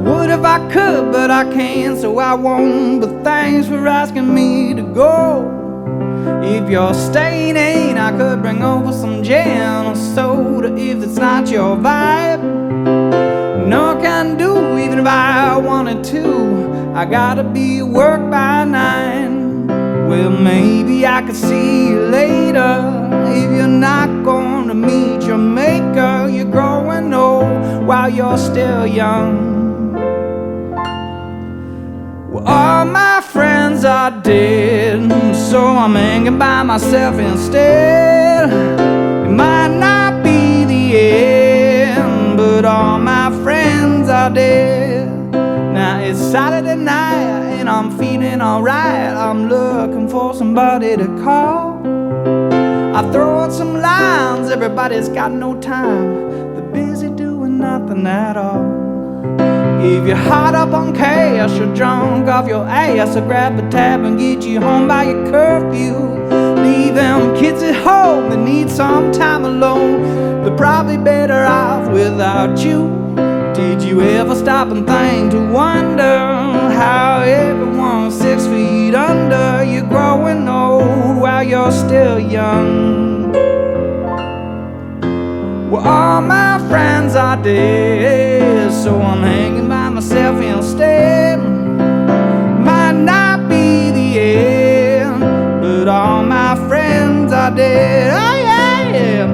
Would if I could, but I can't, so I won't. But thanks for asking me to go. If you're staying in, I could bring over some gin or soda if it's not your vibe. No, I can do even if I wanted to. I gotta be at work by 9. Well, maybe I could see you later. If you're not gonna meet your maker, you're growing old while you're still young. Well, all my friends are dead, so I'm hanging by myself instead. It might not be the end, but all my friends are dead. Now it's Saturday night and I'm feeling alright. I'm looking for somebody to call. I throw out some lines, everybody's got no time. They're busy doing nothing at all. If you're hot up on cash or drunk off your ass, I'll grab a tab and get you home by your curfew. Leave them kids at home that need some time alone. They're probably better off without you. Did you ever stop and think to wonder how everyone's 6 feet under? You're growing old while you're still young. Well, all my friends are dead, so I'm hanging by myself instead. Might not be the end, but all my friends are dead. Oh yeah, yeah.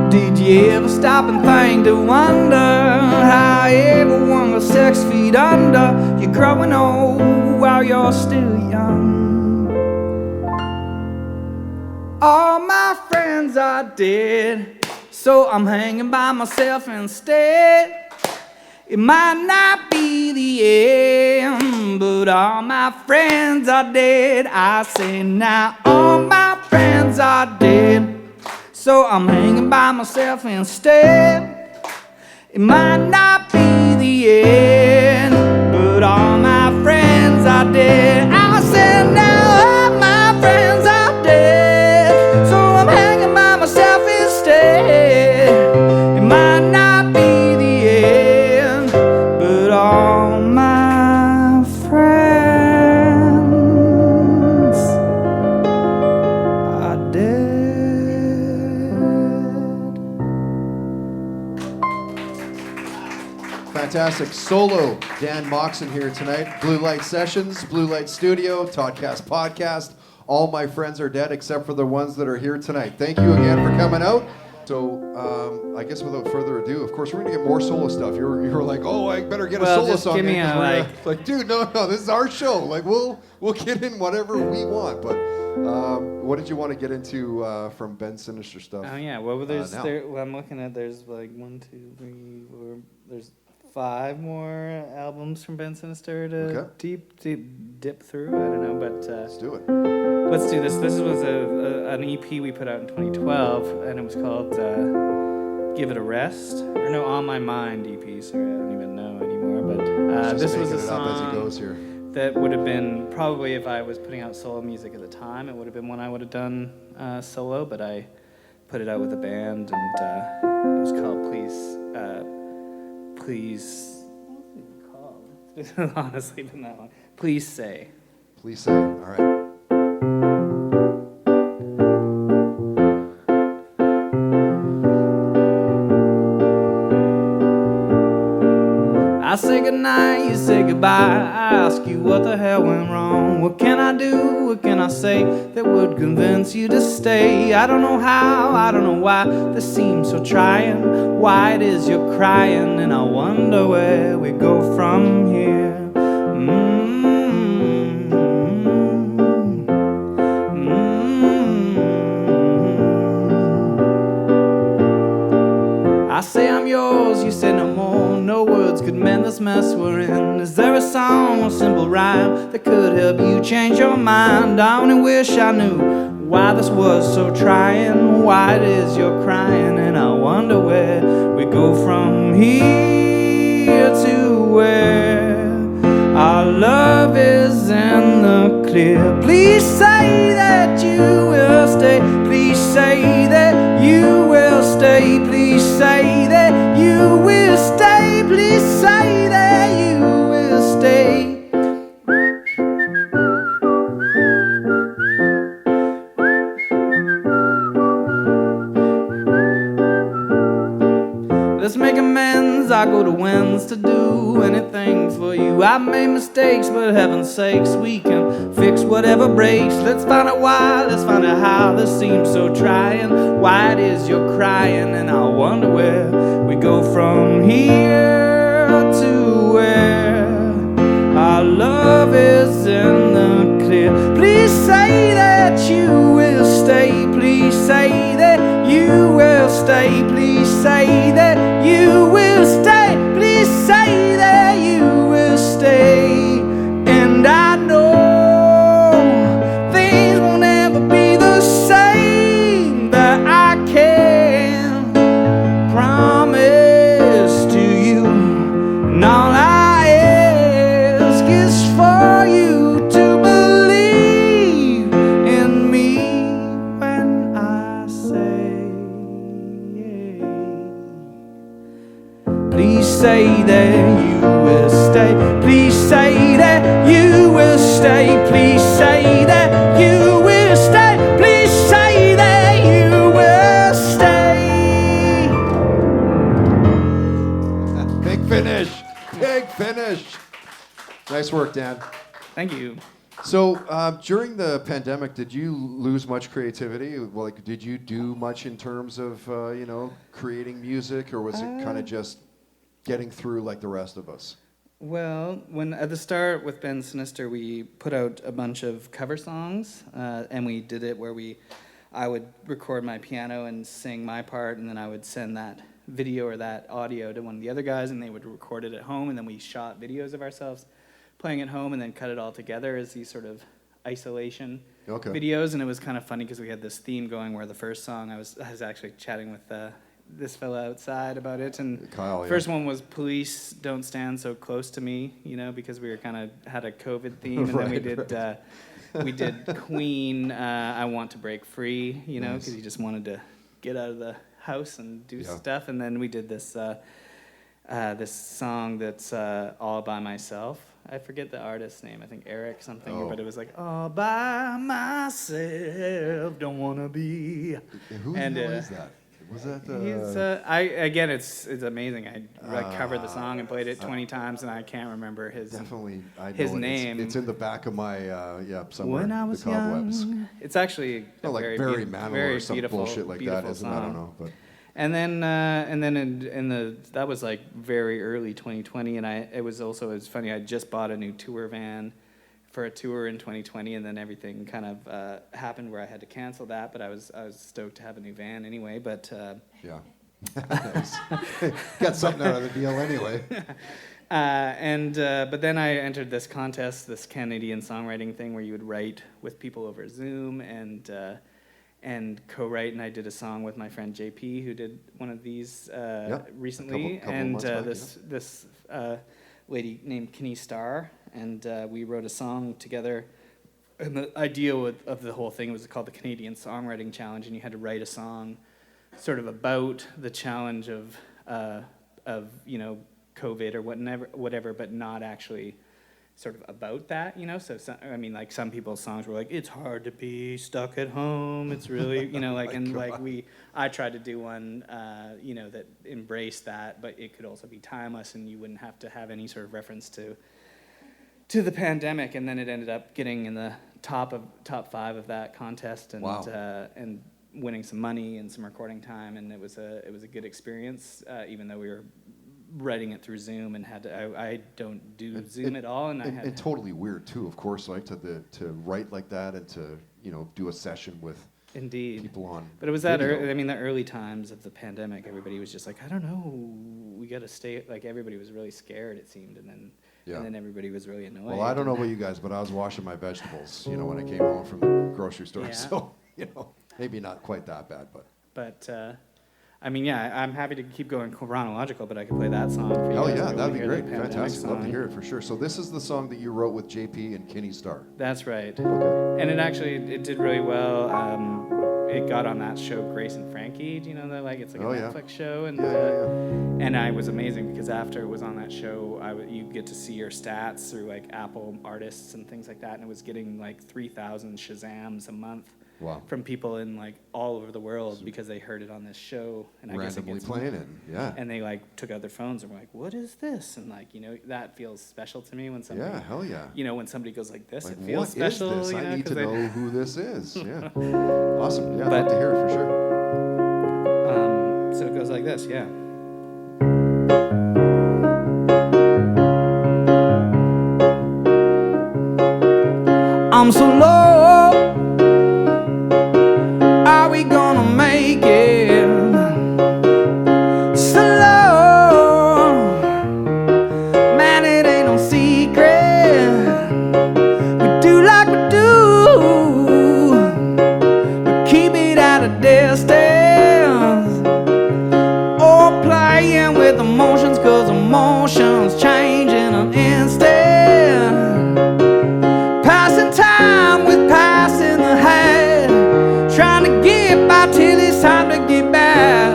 Did you ever stop and think to wonder how everyone was 6 feet under? You're growing old while you're still young. All my friends are dead, so I'm hanging by myself instead. It might not be the end, but all my friends are dead. I say now all my friends are dead, so I'm hanging by myself instead. It might not be the end, but all my friends are dead. I said now all my friends are dead, so I'm hanging by myself instead. It might not be the end, but all my friends are dead. Fantastic solo, Dan Moxon here tonight. Blue Light Sessions, Blue Light Studio, Toddcast Podcast. All my friends are dead except for the ones that are here tonight. Thank you again for coming out. So I guess without further ado, of course, we're going to get more solo stuff. You were like, oh, I better get a solo just song. give me in, 'cause a, we're like, dude, no, this is our show. Like, we'll get in whatever we want. But what did you want to get into from Ben Sinister stuff? Oh yeah, well there's now? well, I'm looking at there's like 1, 2, 3, 4. There's 5 more albums from Ben Sinister to deep dip through. I don't know, but Let's do it. let's do this. This was an EP we put out in 2012, and it was called Give It a Rest. Or no, On My Mind EP. Sorry, I don't even know anymore. But this was a song as he song goes here. that would have been probably, if I was putting out solo music at the time, it would have been one I would have done solo. But I put it out with a band, and it was called Please. What was it even called? It's honestly been that long. Please Say. Please say. All right. I say goodnight, you say goodbye. I ask you what the hell went wrong. What can I do? What can I say that would convince you to stay? I don't know how, I don't know why this seems so trying. Why it is you're crying, and I wonder where we go from here. I say I'm yours, you say no more. No words could mend this mess we're in. Is there a song or simple rhyme that could help you change your mind? I only wish I knew why this was so trying, why it is you're crying, and I wonder where we go from here to where our love is in the clear. Please say that you will stay. Please say that you will stay. Please say that you will stay. Please say that you will stay. Let's make amends, I go to winds to do anything for you. I've made mistakes, but heaven's sakes, we can fix whatever breaks. Let's find out why, let's find out how this seems so trying. Why it is you're crying, and I wonder where we go from here to where our love is in the clear. Please say that you will stay. Please say that you will stay. Please say that you will stay. Please say that you will stay. And I know things won't ever be the same, that I can promise to you. And all I ask is for you to believe in me when I say, please say that you will stay. Please say that you will stay. Please say that you will stay. Please say that you will stay. Big finish. Big finish. Nice work, Dan. Thank you. So during the pandemic, did you lose much creativity? Like, did you do much in terms of creating music, or was it kind of just getting through like the rest of us? Well, when at the start with Ben Sinister, we put out a bunch of cover songs, and we did it where I would record my piano and sing my part, and then I would send that video or that audio to one of the other guys, and they would record it at home, and then we shot videos of ourselves playing at home, and then cut it all together as these sort of isolation videos. And it was kind of funny because we had this theme going where the first song I was actually chatting with this fella outside about it, and Kyle, first one was "Police Don't Stand So Close to Me," because we were kind of had a COVID theme, and then we did Queen, "I Want to Break Free," because he just wanted to get out of the house and do stuff, and then we did this this song that's "All by Myself." I forget the artist's name. I think Eric something, but it was like "All by myself, don't wanna be." Who is that? Was that? It's amazing. I covered the song and played it 20 times, and I can't remember his name. It's in the back of my somewhere. When I was the cobwebs. young, it's actually a like very Barry Manilow or some beautiful, bullshit like that, isn't it? I don't know, but. And then that was like very early 2020, and it was funny. I just bought a new tour van for a tour in 2020, and then everything kind of happened where I had to cancel that. But I was stoked to have a new van anyway. But yeah, got something out of the deal anyway. But then I entered this contest, this Canadian songwriting thing, where you would write with people over Zoom and co-write, and I did a song with my friend JP, who did one of these recently, and this lady named Kenny Starr, and we wrote a song together. And the idea of the whole thing was called the Canadian Songwriting Challenge, and you had to write a song sort of about the challenge of COVID or whatever, but not actually sort of about that, So some people's songs were like, "It's hard to be stuck at home. It's really, I tried to do one, that embraced that, but it could also be timeless, and you wouldn't have to have any sort of reference to the pandemic." And then it ended up getting in the top 5 of that contest, and and winning some money and some recording time, and it was a good experience, even though we were writing it through Zoom and I don't do Zoom at all, and totally weird too, of course, like to write like that and to do a session with people on. But it was that the early times of the pandemic. Everybody was just like, I don't know, we got to stay. Like everybody was really scared, it seemed, and then everybody was really annoyed. Well, I don't know about you guys, but I was washing my vegetables, when I came home from the grocery store. Yeah. So You know, maybe not quite that bad, but. But I mean, yeah, I'm happy to keep going chronological, but I could play that song for you. Hell guys yeah, if you that'd be wanna hear great. the Pandemic Fantastic. Love to song. hear it for sure. So this is the song that you wrote with JP and Kenny Starr. That's right. Okay. And it did really well. It got on that show, Grace and Frankie. Do you know that? Like, it's like Oh, a yeah. Netflix show, and Yeah. and I was amazing because after it was on that show, you get to see your stats through like Apple artists and things like that, and it was getting like 3,000 Shazams a month. Wow. From people in like all over the world because they heard it on this show, and I guess it Randomly gets playing it. Yeah. and they like took out their phones and were like, "What is this?" And like, you know, that feels special to me when somebody, Yeah, hell yeah. you know, when somebody goes like this, Like, it feels what special. is this? You know, I need to 'cause know who this is. Yeah. Awesome. Yeah, I'd But- love to hear it for sure. So it goes like this, yeah. I'm so low. Are we gonna make it? So low. Man, it ain't no secret. We do like we do, but keep it at a distance. Or playing with emotions, 'cause emotions change in an instant. Passing time with passing the hat, trying to get by till it's time to get back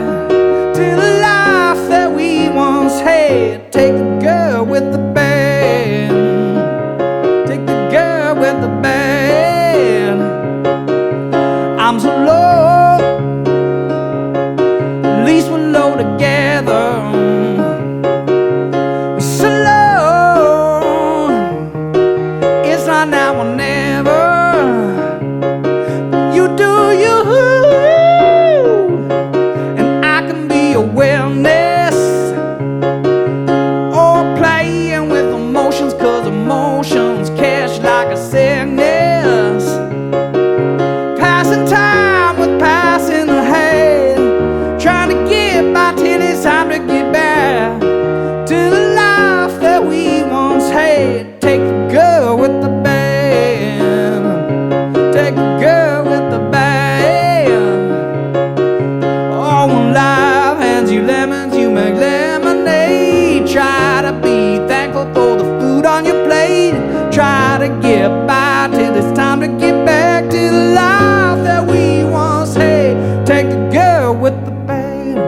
to the life that we once had. Take the girl with the band, take the girl with the band. I'm so low, at least we're low together. We're so low, it's not now or never. You do you, and I can be your wellness. Or playing with emotions, 'cause emotions catch like a sickness. Passing time with passing the head, trying to get by till it's time to get back to the life that we once had. Take the girl with the band, take the girl with the band. Oh, when life hands you lemons, you make lemonade. Try to be thankful for the food on your plate. Try to get by till it's time to get back to the life that we once had. Take the girl with the band.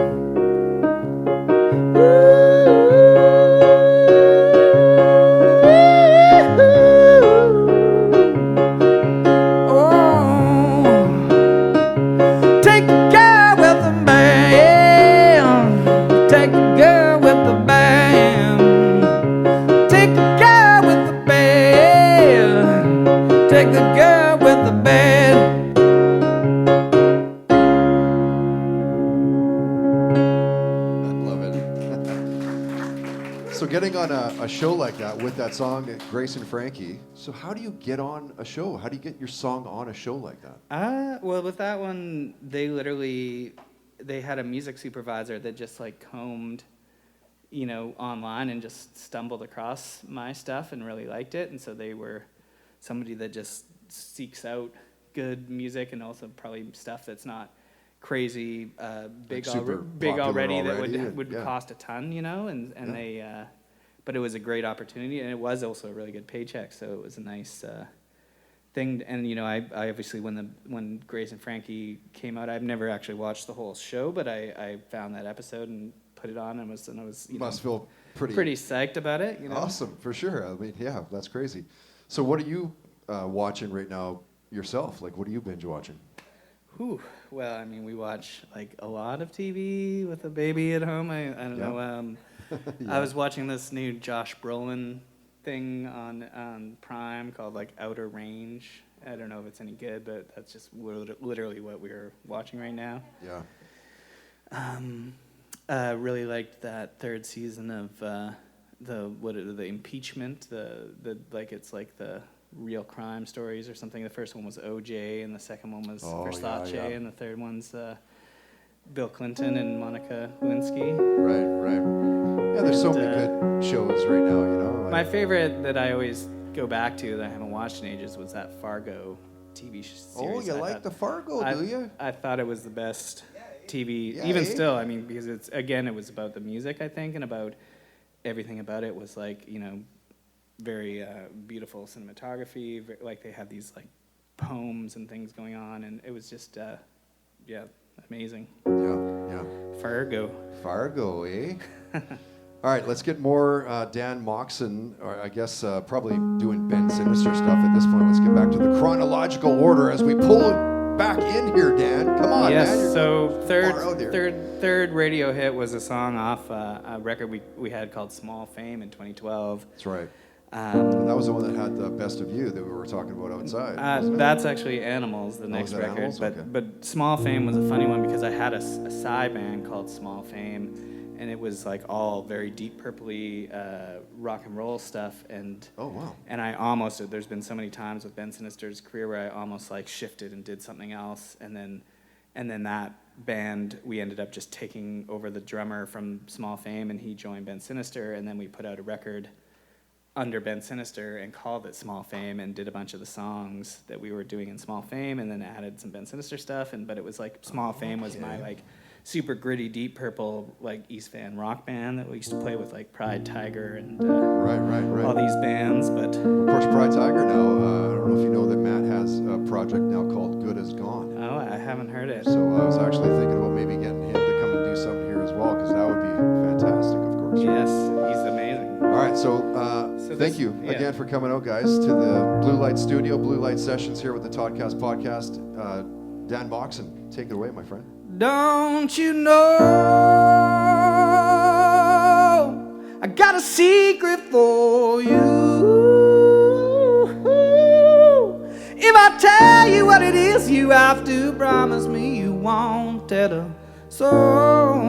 Oh, take the girl with the band. Take the girl with the band. Take the girl with the band. Take the girl with the band. I love it. So getting on a show like that with that song, Grace and Frankie. So how do you get on a show? How do you get your song on a show like that? Well, with that one, they had a music supervisor that just like combed, you know, online and just stumbled across my stuff and really liked it. And so they were somebody that just seeks out good music and also probably stuff that's not crazy big, Like super big popular already that already, and- would yeah. cost a ton, you know, and they, but it was a great opportunity and it was also a really good paycheck. So it was a nice thing. And, you know, I obviously when Grace and Frankie came out, I've never actually watched the whole show, but I found that episode and put it on and I was you Must know, feel pretty psyched about it, you know. awesome for sure. I mean, yeah, that's crazy. So what are you watching right now yourself? Like, what are you binge watching? Whew. Well, I mean, we watch like a lot of TV with a baby at home. I don't Yeah. know. I was watching this new Josh Brolin thing on Prime called like Outer Range. I don't know if it's any good, but that's just literally what we're watching right now. Yeah. Really liked that third season of the impeachment. The like it's like the real crime stories or something. The first one was O.J. and the second one was Oh, Versace, yeah. and the third one's Bill Clinton and Monica Lewinsky. Right. Yeah, there's so many good shows right now, you know. My favorite that I always go back to that I haven't watched in ages was that Fargo TV series. Oh, you like the Fargo, do you? I thought it was the best TV, Yeah, even eh? still. I mean, because it was about the music, I think, and about everything about it was like, very beautiful cinematography. Like they had these like poems and things going on, and it was just, amazing. Yeah. Fargo, eh? All right, let's get more Dan Moxon, or I guess probably doing Ben Sinister stuff at this point. Let's get back to the chronological order as we pull it back in here, Dan. Come on, Yes, man. so third radio hit was a song off a record we had called Small Fame in 2012. That's right. And that was the one that had the Best of You that we were talking about outside. wasn't it? That's actually Animals, the next is that record. Animals? Okay. But Small Fame was a funny one because I had a side band called Small Fame, and it was like all very Deep Purple-y rock and roll stuff. And Oh, wow. and there's been so many times with Ben Sinister's career where I almost like shifted and did something else, and then that band, we ended up just taking over the drummer from Small Fame, and he joined Ben Sinister, and then we put out a record under Ben Sinister and called it Small Fame, and did a bunch of the songs that we were doing in Small Fame, and then added some Ben Sinister stuff. But it was like Small Fame was my like super gritty Deep Purple like East Van rock band that we used to play with like Pride Tiger and Right. all these bands. But Of course, Pride Tiger now, I don't know if you know that Matt has a project now called Good As Gone. oh, I haven't heard it. So I was actually thinking about maybe getting him to come and do something here as well, because that would be fantastic, of course. Yes, he's amazing. All right, so thank this- you yeah. again for coming out, guys, to the Blue Light Studio, Blue Light Sessions here with the Toddcast podcast. Dan Moxon, take it away, my friend. Don't you know I got a secret for you? If I tell you what it is, you have to promise me you won't tell her. So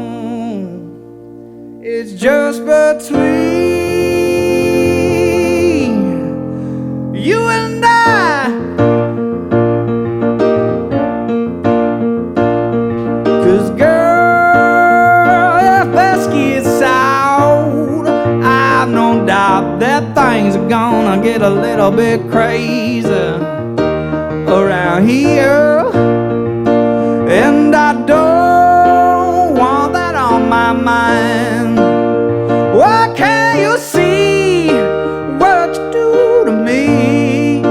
it's just between you and I. 'Cause girl, if this gets out, I've no doubt that things are gonna get a little bit crazy around here. And I don't want that on my mind. Why can't you see what you do to me?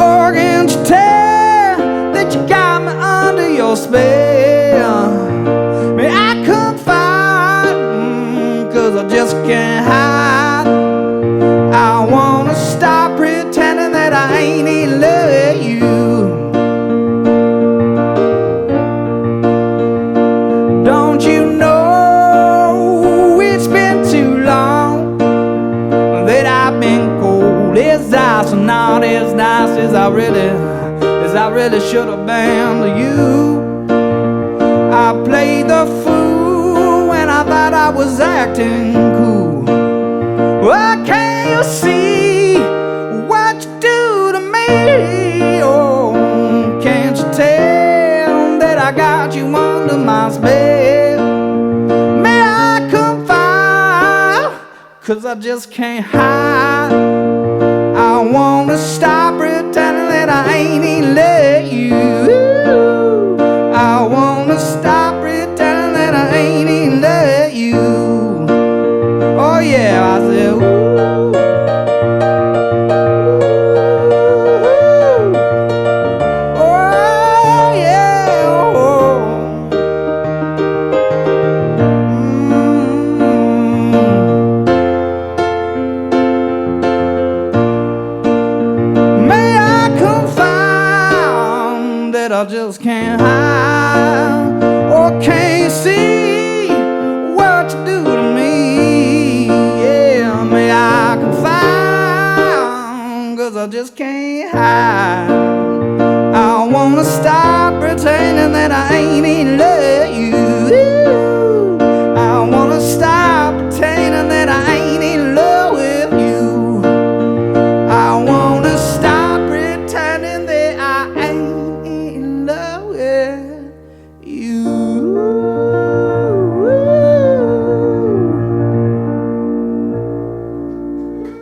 Or can't you tell that you got me under your spell? May I confide, 'cause I just can't hide. I wanna stop pretending that I ain't in love with you. Don't you know it's been too long that I've been cold as ice, and not as nice as I really should have been to you. I played the fool when I thought I was acting cool. Why can't you see what you do to me? Oh, can't you tell that I got you under my spell? May I confide, 'cause I just can't hide. I wanna stop pretending that I ain't in love with you. I wanna stop pretending that I ain't in love with you. Oh yeah, I said ooh. Oh yeah, oh. May I confide that I just can't hide, or can't see what you do to me? Yeah, may I confide, 'cause I just can't hide. I wanna stop pretending that I ain't in love with you. I wanna stop pretending that I ain't in love with you. I wanna stop pretending that I ain't in love with you.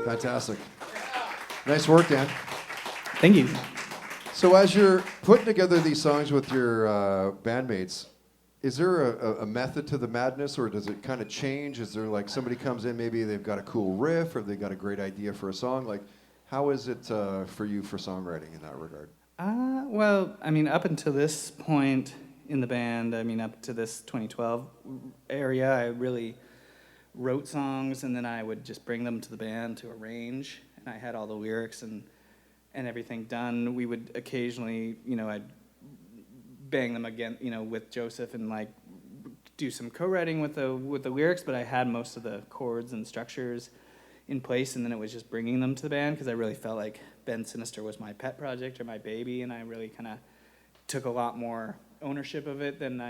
Fantastic. Nice work, Dan. Thank you. So as you're putting together these songs with your bandmates, is there a method to the madness, or does it kind of change? Is there like somebody comes in, maybe they've got a cool riff, or they got a great idea for a song? Like, how is it for you for songwriting in that regard? Well, I mean, up until this point in the band, I mean, up to this 2012 area, I really wrote songs, and then I would just bring them to the band to arrange, and I had all the lyrics and everything done. We would occasionally, I'd bang them again, with Joseph and like do some co-writing with the lyrics, but I had most of the chords and structures in place, and then it was just bringing them to the band because I really felt like Ben Sinister was my pet project or my baby, and I really kind of took a lot more ownership of it than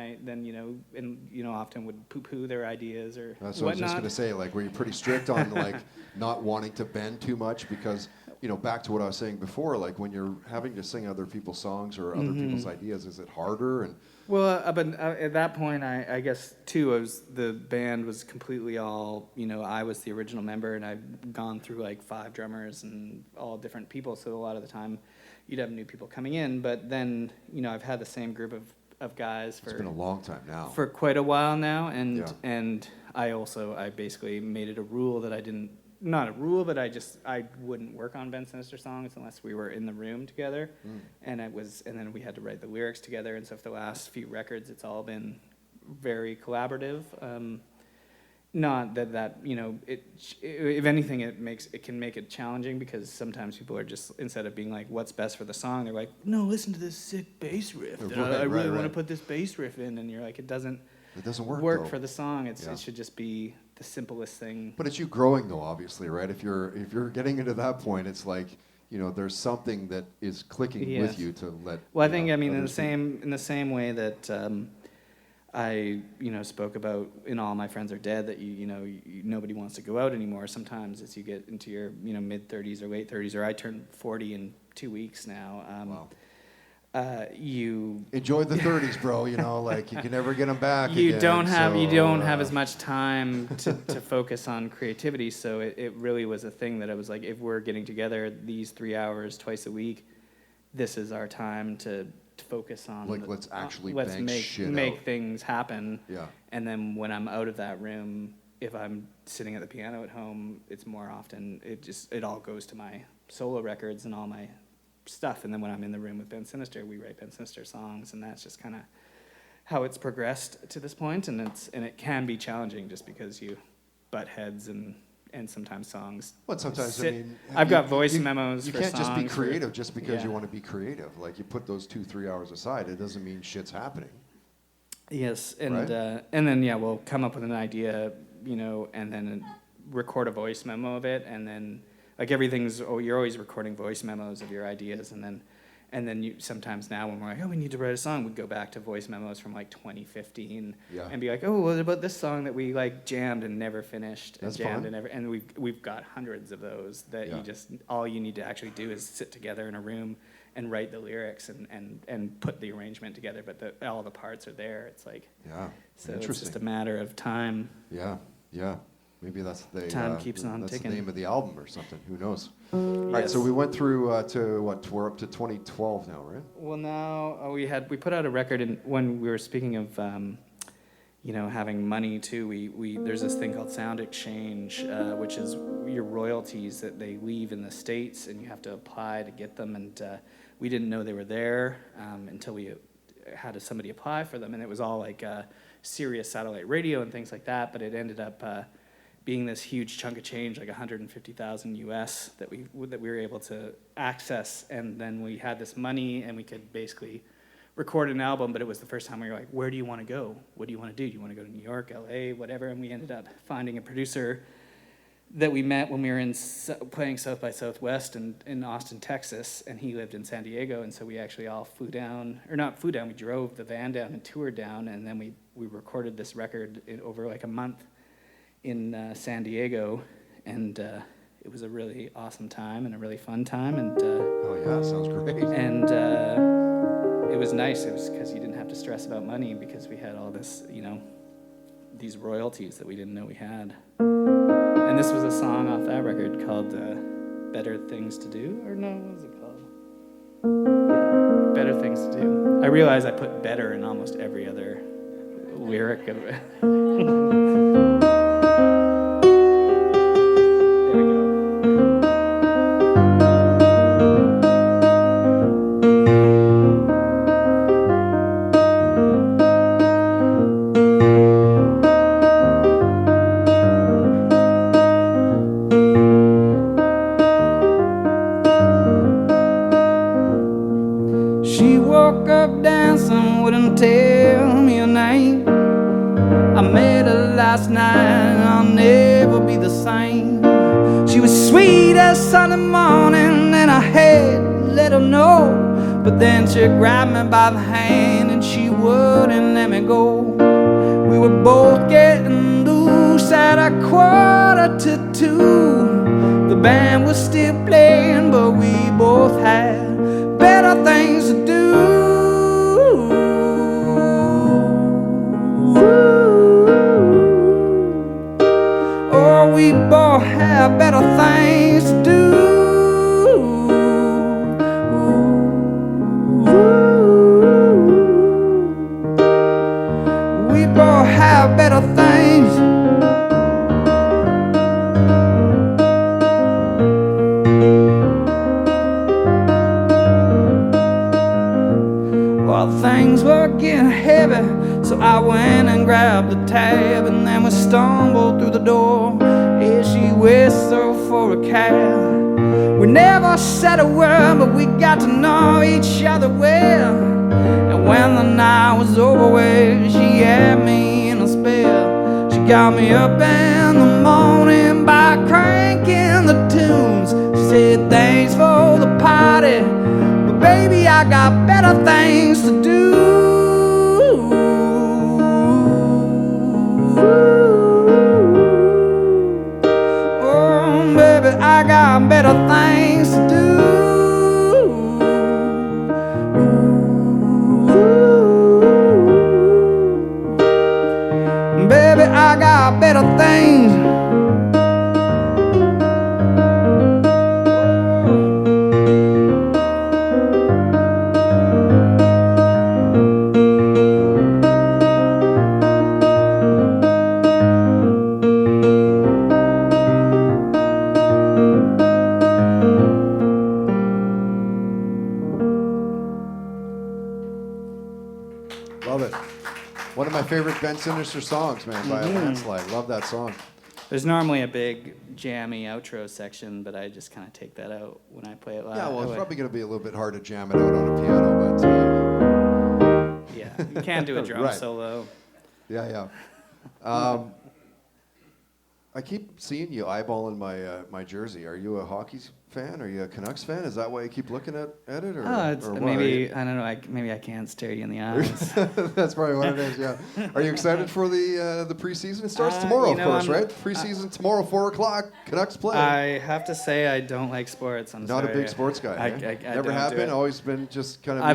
often would poo-poo their ideas or That's what I was just going to say. Like, were you pretty strict on like not wanting to bend too much? Because back to what I was saying before, like when you're having to sing other people's songs or other people's ideas, is it harder? And well, but at that point, I guess too, the band was completely all, I was the original member, and I've gone through like 5 drummers and all different people. So a lot of the time, you'd have new people coming in. But then, I've had the same group of guys for. It's been a long time now. For quite a while now, and I basically made it a rule that I didn't. Not a rule, but I wouldn't work on Ben Sinister songs unless we were in the room together, and then we had to write the lyrics together. And so for the last few records, it's all been very collaborative. Not that if anything, it can make it challenging because sometimes people are just, instead of being like, "What's best for the song?" they're like, "No, listen to this sick bass riff. I really want to put this bass riff in," and you're like, "It doesn't work for the song. It should just be the simplest thing." But it's you growing though, obviously, right? If you're getting into that point, it's like there's something that is clicking with you to let. Well, I think in the same way that I spoke about in All My Friends Are Dead that nobody wants to go out anymore. Sometimes as you get into your mid 30s or late 30s, or I turned 40 in 2 weeks now. Wow. You enjoy the 30s, bro. Like you can never get them back. You again, don't have as much time to focus on creativity. So it really was a thing that I was like, if we're getting together these 3 hours twice a week, this is our time to focus on. Like let's actually make things happen. Yeah. And then when I'm out of that room, if I'm sitting at the piano at home, it's more often it all goes to my solo records and all my stuff, and then when I'm in the room with Ben Sinister, we write Ben Sinister songs, and that's just kind of how it's progressed to this point. And it can be challenging just because you butt heads and sometimes songs. Well, sometimes I've got voice memos. You can't just be creative just because you want to be creative. Like you put those 2-3 hours aside, it doesn't mean shit's happening. Yes, and right? And then we'll come up with an idea, and then record a voice memo of it, and then. Like you're always recording voice memos of your ideas, and then you sometimes now when we're like, we need to write a song, we'd go back to voice memos from like 2015 and be like, what about this song that we like jammed and never finished, and we've got hundreds of those that all you need to actually do is sit together in a room and write the lyrics and put the arrangement together, but all the parts are there. It's like so it's just a matter of time. Yeah. Maybe that's the time keeps on that's ticking. the name of the album or something. Who knows? All right, so we went through we're up to 2012 now, right? Well, now we put out a record when we were speaking of having money too. We there's this thing called Sound Exchange, which is your royalties that they leave in the States, and you have to apply to get them. And we didn't know they were there until we had somebody apply for them, and it was all like Sirius satellite radio and things like that. But it ended up being this huge chunk of change, like 150,000 US, that we were able to access, and then we had this money, and we could basically record an album. But it was the first time we were like, where do you want to go? What do you want to do? Do you want to go to New York, LA, whatever? And we ended up finding a producer that we met when we were playing South by Southwest in Austin, Texas, and he lived in San Diego, and so we actually all we drove the van down and toured down, and then we recorded this record over like a month in San Diego, and it was a really awesome time and a really fun time, and sounds great. And it was nice. It was because you didn't have to stress about money because we had all this, these royalties that we didn't know we had. And this was a song off that record called "Better Things to Do," or no, what was it called? Yeah. better things to do. I realize I put better in almost every other lyric of it. There we go. She woke up dancing, wouldn't tell me her name. I met her last night and I'll never be the same. She was sweet as Sunday morning and I had to let her know. But then she grabbed me by the hand and she wouldn't let me go. We were both getting loose at 1:45. The band was still playing, but we both had better things to do. Oh, we both have better things to do. We both have better things. Well, things were getting heavy, so I went and grabbed the tab, and then we stumbled through the door as she whistled for a cab. We never said a word, but we got to know each other well. And when the night was over, well, she had me in a spell. She got me up in the morning by cranking the tunes. She said, thanks for the party, but baby, I got better things to do. Oh, baby, I got better things to do. Baby, I got better things. Love it. One of my favorite Ben Sinister songs, man, by a landslide. Love that song. There's normally a big jammy outro section, but I just kind of take that out when I play it live. Yeah, well, it's probably going to be a little bit hard to jam it out on a piano, but... Yeah, you can't do a drum Right. solo. Yeah. I keep seeing you eyeballing my jersey. Are you a hockey fan? Are you a Canucks fan? Is that why you keep looking at it? Or, It's or what? maybe, I don't know, maybe I can't stare you in the eyes. That's probably what it is, yeah. Are you excited for the preseason? It starts tomorrow, you know, of course, right? Preseason tomorrow, 4 o'clock. Canucks play. I have to say I don't like sports. I'm Not sorry. a big sports guy, I Never don't have do been, it. always been just kind of I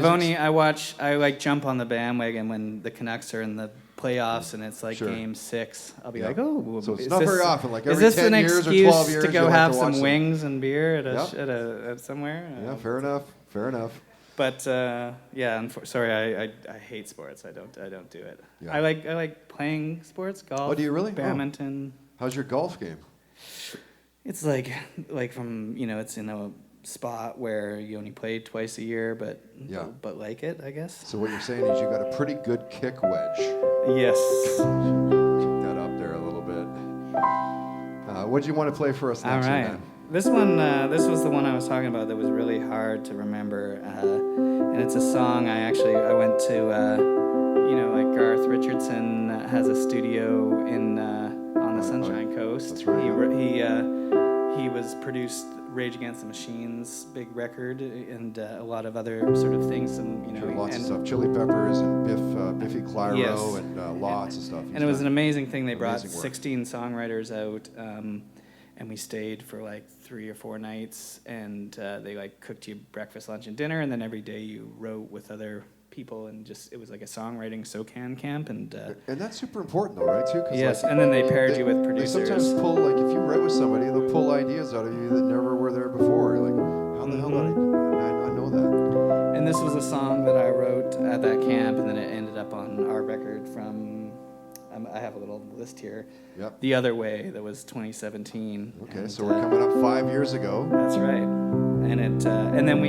like jump on the bandwagon when the Canucks are in the playoffs and it's like Sure. Game 6. I'll be Yeah. like, oh, So it's is not this- very often, like is every this 10 an years or excuse 12 years to go you'll have to watch some them. wings and beer at Yep. at somewhere? Yeah, fair enough. But yeah, sorry, I hate sports. I don't do it. Yeah. I like playing sports, golf. Oh, do you really? Oh. Badminton. How's your golf game? It's like from it's in a spot where you only play twice a year, but like it, I guess. So what you're saying is you got a pretty good kick wedge. Yes. Kick that up there a little bit. What do you want to play for us All next? right. Man? This one, this was the one I was talking about that was really hard to remember, and it's a song I went to, like Garth Richardson has a studio in on the Sunshine Coast. That's right. He was produced Rage Against the Machine's big record and a lot of other sort of things. Sure, lots of stuff. Chili Peppers and Biffy Clyro Yes. and lots of stuff. And it was an amazing thing. They brought Amazing work. 16 songwriters out, and we stayed for like 3 or 4 nights, and they like cooked you breakfast, lunch, and dinner, and then every day you wrote with other people, and it was like a songwriting SoCan camp, and that's super important, though, right? Too. 'Cause, yes, like, and then they paired you with producers. They sometimes pull, like, if you write with somebody, they'll pull ideas out of you that never were there before. You're like, how the hell did I not know that? And this was a song that I wrote at that camp, and then it ended up on our record from, I have a little list here. Yep. The Other Way, that was 2017. Okay, and, so we're coming up 5 years ago. That's right. And and then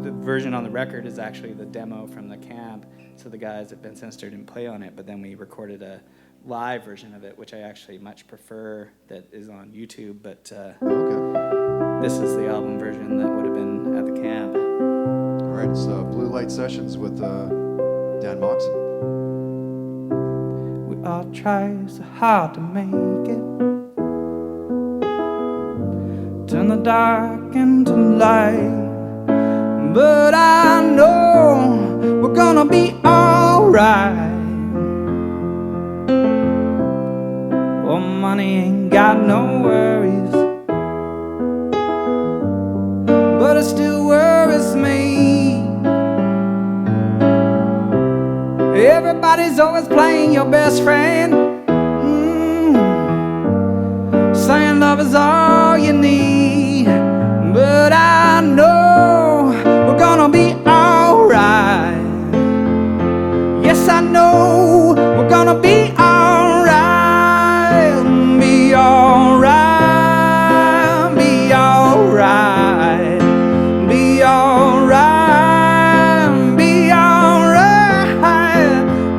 the version on the record is actually the demo from the camp. So the guys at Ben Sinister didn't play on it, but then we recorded a live version of it, which I actually much prefer, that is on YouTube. But Okay. this is the album version that would have been at the camp. All right, it's Blue Light Sessions with Dan Moxon. We all try so hard to make it. Turn the dark into light. But I know we're gonna be alright. Oh, money ain't got no worries, but it still worries me. Everybody's always playing your best friend, saying love is all you need. But I know we're gonna be alright. Yes, I know we're gonna be alright. Be alright, be alright, be alright, be alright,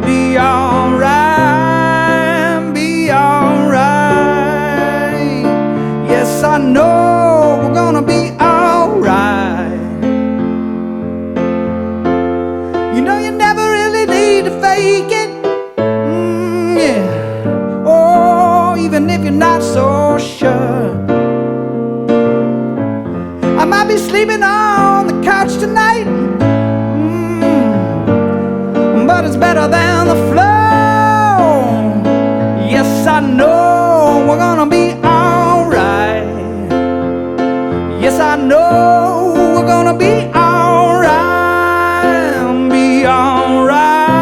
be alright, be alright. Yes, I know we're gonna be alright. You know you never really need to fake it. Yeah. Oh, even if you're not so sure. I might be sleeping on the couch tonight, but it's better than the floor. Yes, I know we're gonna be alright. Yes, I know we're gonna be alright. Be alright,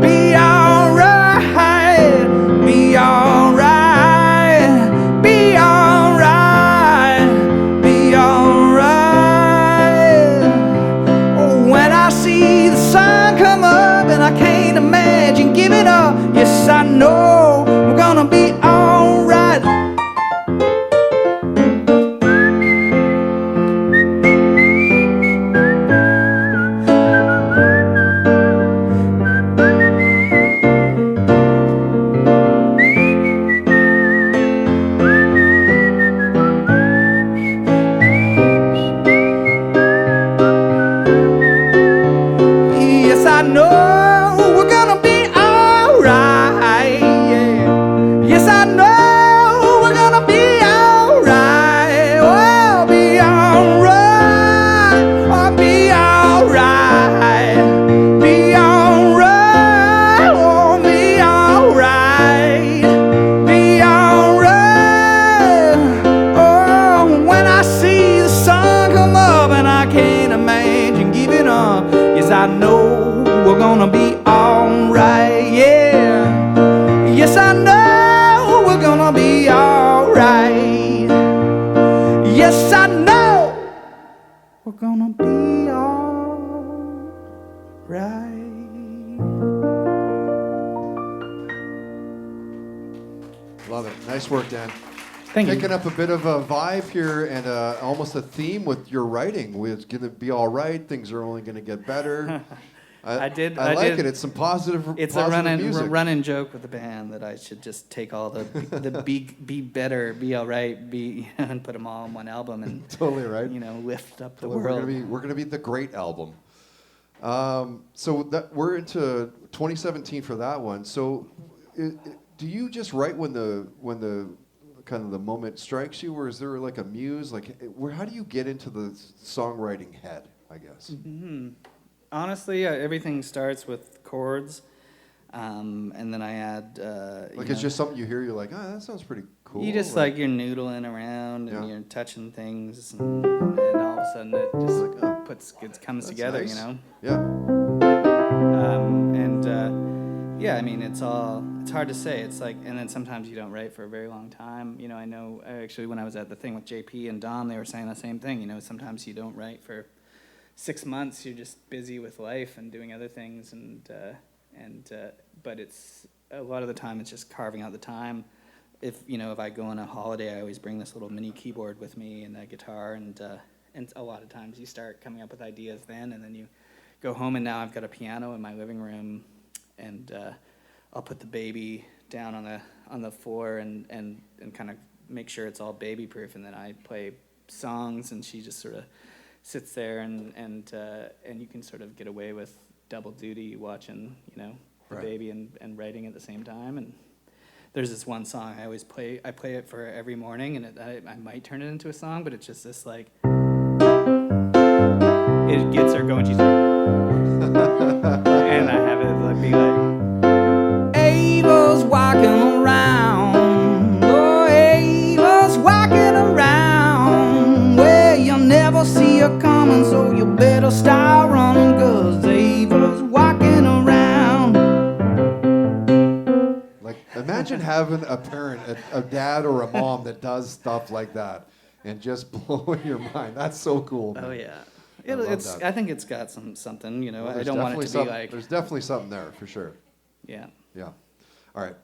be alright, be alright, be alright, be alright. Oh, when I see the sun come up and I can't imagine giving up. Yes, I know we're gonna be alright. Yes, I know we're gonna be alright. Yeah. Yes, I know we're gonna be alright. Oh, be alright. Oh, be alright. Be alright. Oh, be alright. Be alright. Oh, when I see the sun come up and I can't imagine giving up. Yes, I know we're gonna be alright, yeah. Yes, I know we're gonna be alright. Yes, I know we're gonna be alright. Love it. Nice work, Dan. Thank you. Picking up a bit of a vibe here and almost a theme with your writing. It's going to be all right. Things are only going to get better. I like did- it. It's some positive It's positive a music. running joke with the band that I should just take all the be better, be all right, be and put them all on one album and Totally right. lift up the We're world. gonna be the great album. So that we're into 2017 for that one. So, do you just write when the kind of the moment strikes you, or is there like a muse? Like, how do you get into the songwriting head? I guess. Mm-hmm. Honestly, everything starts with chords, and then I add. It's just something you hear. You're like, oh, that sounds pretty cool. You just you're noodling around and you're touching things, and all of a sudden it just it comes together, nice. Yeah. Yeah, I mean, it's hard to say. It's like, and then sometimes you don't write for a very long time. I know actually when I was at the thing with JP and Dom, they were saying the same thing. Sometimes you don't write for 6 months you're just busy with life and doing other things, but it's a lot of the time it's just carving out the time. If I go on a holiday, I always bring this little mini keyboard with me and a guitar, and a lot of times you start coming up with ideas then, and then you go home, and now I've got a piano in my living room, and I'll put the baby down on the floor and kind of make sure it's all baby proof, and then I play songs, and she just sort of sits there, and you can sort of get away with double duty watching the Right. baby and writing at the same time. And there's this one song I always play. I play it for every morning, and I might turn it into a song, but it's just this like it gets her going. She's like, and I have it be like, Ava's walking around, oh Ava's walking around, well you'll never see her coming, so you better start running, 'cause Ava's walking around. Like, imagine having a parent, a dad or a mom that does stuff like that, and just blowing your mind. That's so cool, man. Oh yeah. I love It's. that. I think it's got something. Well, I there's don't want it definitely to be like. There's definitely something there, for sure. Yeah. Yeah. All right.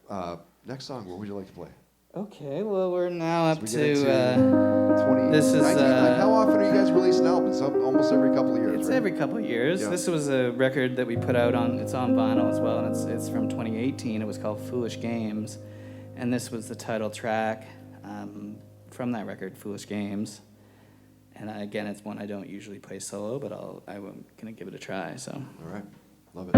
Next song, what would you like to play? Okay. Well, we're now up we get to. into 20, this is, 19, like, how often are you guys releasing albums? Almost every couple of years, It's right? every couple of years. Yeah. This was a record that we put out on. It's on vinyl as well, and it's from 2018. It was called Foolish Games, and this was the title track from that record, Foolish Games. And again, it's one I don't usually play solo, but I'm gonna give it a try. So. All right. Love it.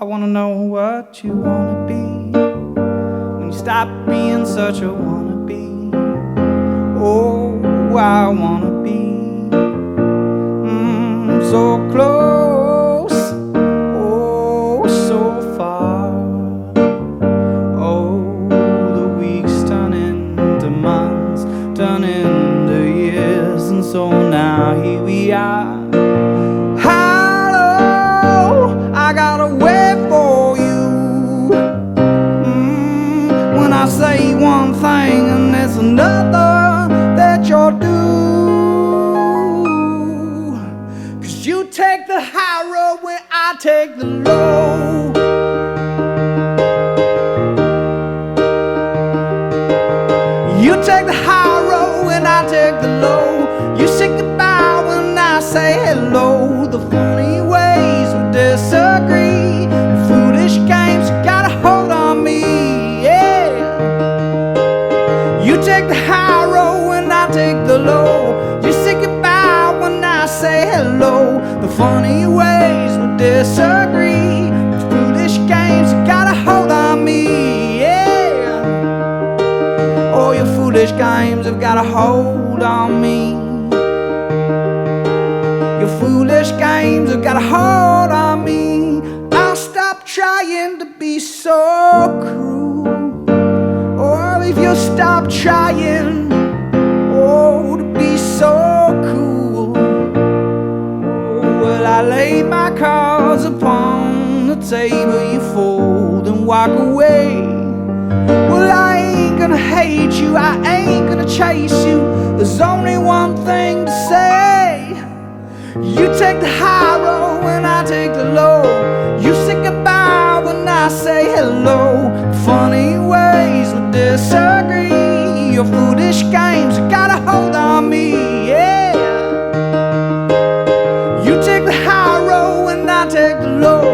I wanna know what you wanna be when you stop being such a wannabe. Oh, I wanna be so close, oh, so far. Oh, the weeks turn into months, turn into years, and so now here we are. I gotta wait for you. When I say one thing and there's another that you're due. 'Cause you take the high road when I take the low. You take the high road when I take the low. You say goodbye when I say hello. The funny ways we disagree, the foolish games, you got a hold on me, yeah. You take the high road when I take the low. You say goodbye when I say hello. The funny ways we disagree, the foolish games, you got a hold on me, yeah. Oh, your foolish games have got a hold on me. Your foolish games have got a hold on me. I'll stop trying to be so cruel. Or if you stop trying, oh, to be so cool. Oh, well, I lay my cards upon the table, you fold and walk away. Well, I ain't gonna hate you, I ain't gonna chase you. There's only one thing to say. You take the high road when I take the low. You say goodbye when I say hello. Funny ways we disagree. Your foolish games, you got a hold on me, yeah. You take the high road when I take the low.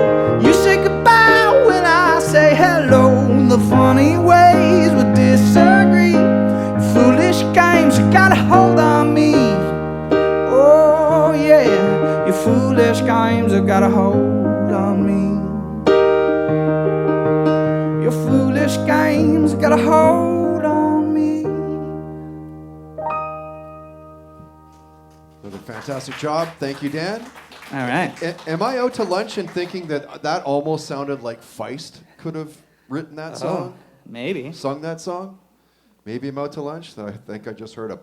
You say goodbye when I say hello. The funny ways we disagree. Foolish games, you got a hold on me. Oh yeah, your foolish games have got a hold on me. Your foolish games have got a hold on me. Did a fantastic job. Thank you, Dan. All right. Am I out to lunch and thinking that almost sounded like Feist could have written that song? Maybe. Sung that song? Maybe I'm out to lunch. I think I just heard a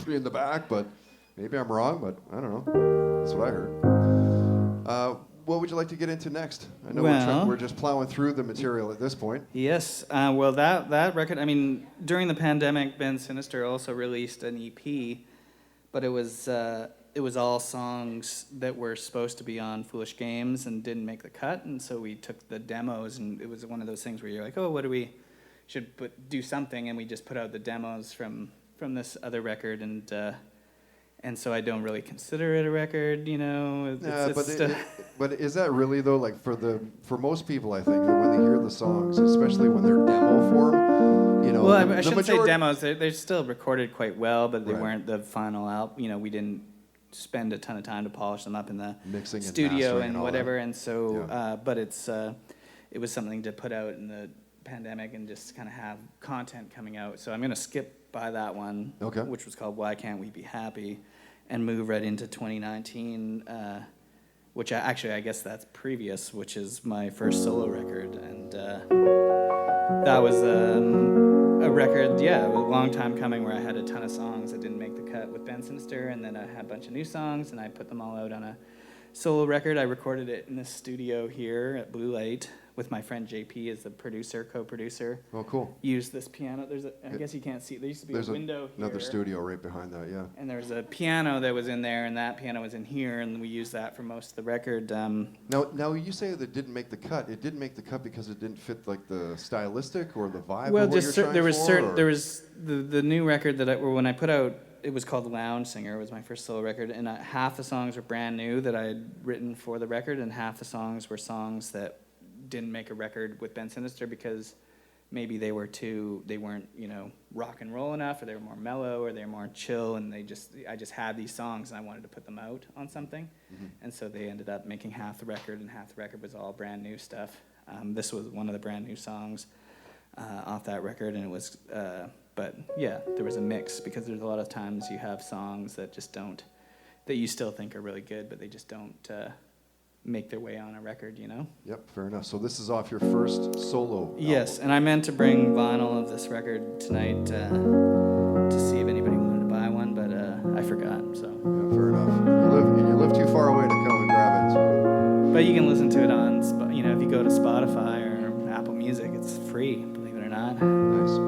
in the back, but maybe I'm wrong, but I don't know. That's what I heard. What would you like to get into next? I know we're just plowing through the material at this point. Yes. Well, that record, I mean, during the pandemic, Ben Sinister also released an EP, but it was all songs that were supposed to be on Foolish Games and didn't make the cut, and so we took the demos, and it was one of those things where you're like, oh, what do we should do something, and we just put out the demos from this other record, and so I don't really consider it a record, you know. But is that really though? Like for most people, I think that when they hear the songs, especially when they're demo form, you know. Well, I shouldn't say demos. They're still recorded quite well, but they weren't the final album. You know, we didn't spend a ton of time to polish them up in the mixing studio and whatever. that. And so, but it was something to put out in the pandemic and just kind of have content coming out. So I'm gonna skip by that one, which was called "Why Can't We Be Happy," and move right into 2019, which I guess that's previous, which is my first solo record, and that was a record, it was a long time coming, where I had a ton of songs that didn't make the cut with Ben Sinister, and then I had a bunch of new songs, and I put them all out on a solo record. I recorded it in this studio here at Blue Light with my friend JP as the co-producer. Oh, cool. Used this piano. I guess you can't see. There used to be a window here. Another studio right behind that, yeah. And there was a piano that was in there, and that piano was in here, and we used that for most of the record. Now you say that it didn't make the cut. It didn't make the cut because it didn't fit like the stylistic or the vibe. Well, of what just you're there was trying there was the new record when I put out. It was called Lounge Singer. It was my first solo record, and half the songs were brand new that I had written for the record, and half the songs were songs that didn't make a record with Ben Sinister because maybe they weren't, you know, rock and roll enough, or they were more mellow, or they were more chill, and I just had these songs and I wanted to put them out on something. Mm-hmm. And so they ended up making half the record, and half the record was all brand new stuff. This was one of the brand new songs off that record, and it was, but yeah, there was a mix, because there's a lot of times you have songs that just don't, that you still think are really good, but they just don't make their way on a record, you know? Yep, fair enough. So this is off your first solo album. Yes, and I meant to bring vinyl of this record tonight to see if anybody wanted to buy one, but I forgot, so. Yeah, fair enough. You live too far away to come and grab it, so. But you can listen to it on, if you go to Spotify or Apple Music, it's free, believe it or not. Nice.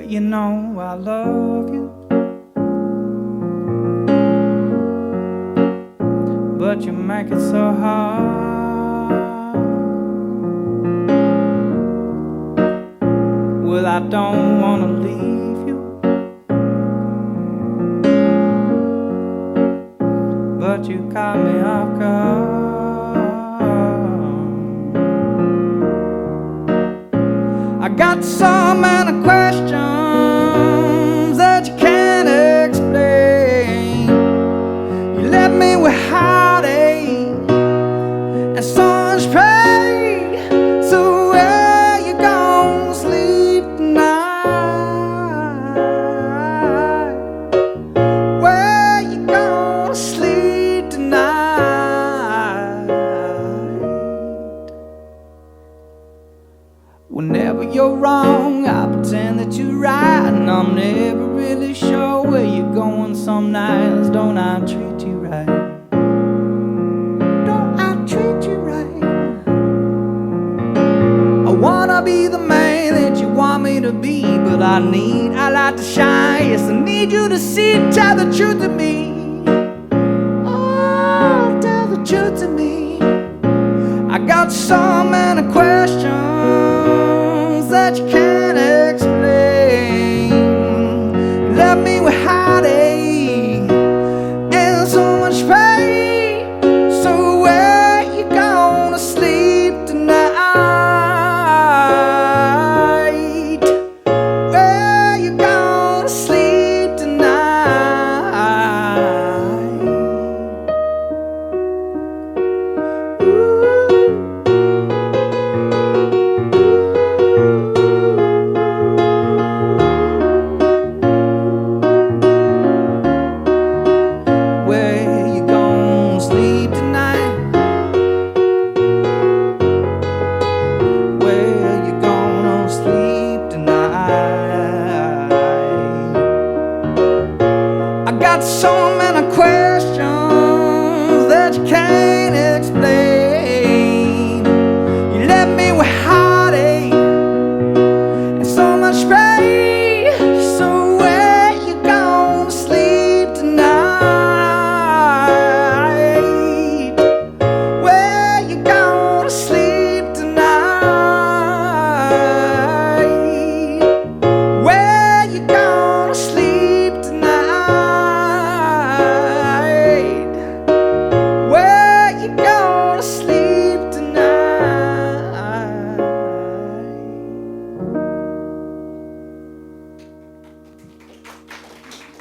You know I love you, but you make it so hard. Well, I don't wanna leave you, but you caught me off guard. I got so many questions that you can't explain. You left me with heartache and so much pain. So where you gonna sleep tonight? Where you gonna sleep tonight? Whenever you're wrong, I pretend that you're right, and I'm never really sure where you're going. Some nights, don't I treat you right? Don't I treat you right? I wanna be the man that you want me to be, but I like to shine. Yes, I need you to see, tell the truth to me. Oh, tell the truth to me. I got so many questions that you can't explain. Left me with heartache and so much pain. So where you gonna sleep tonight? Where you gonna sleep tonight? Ooh.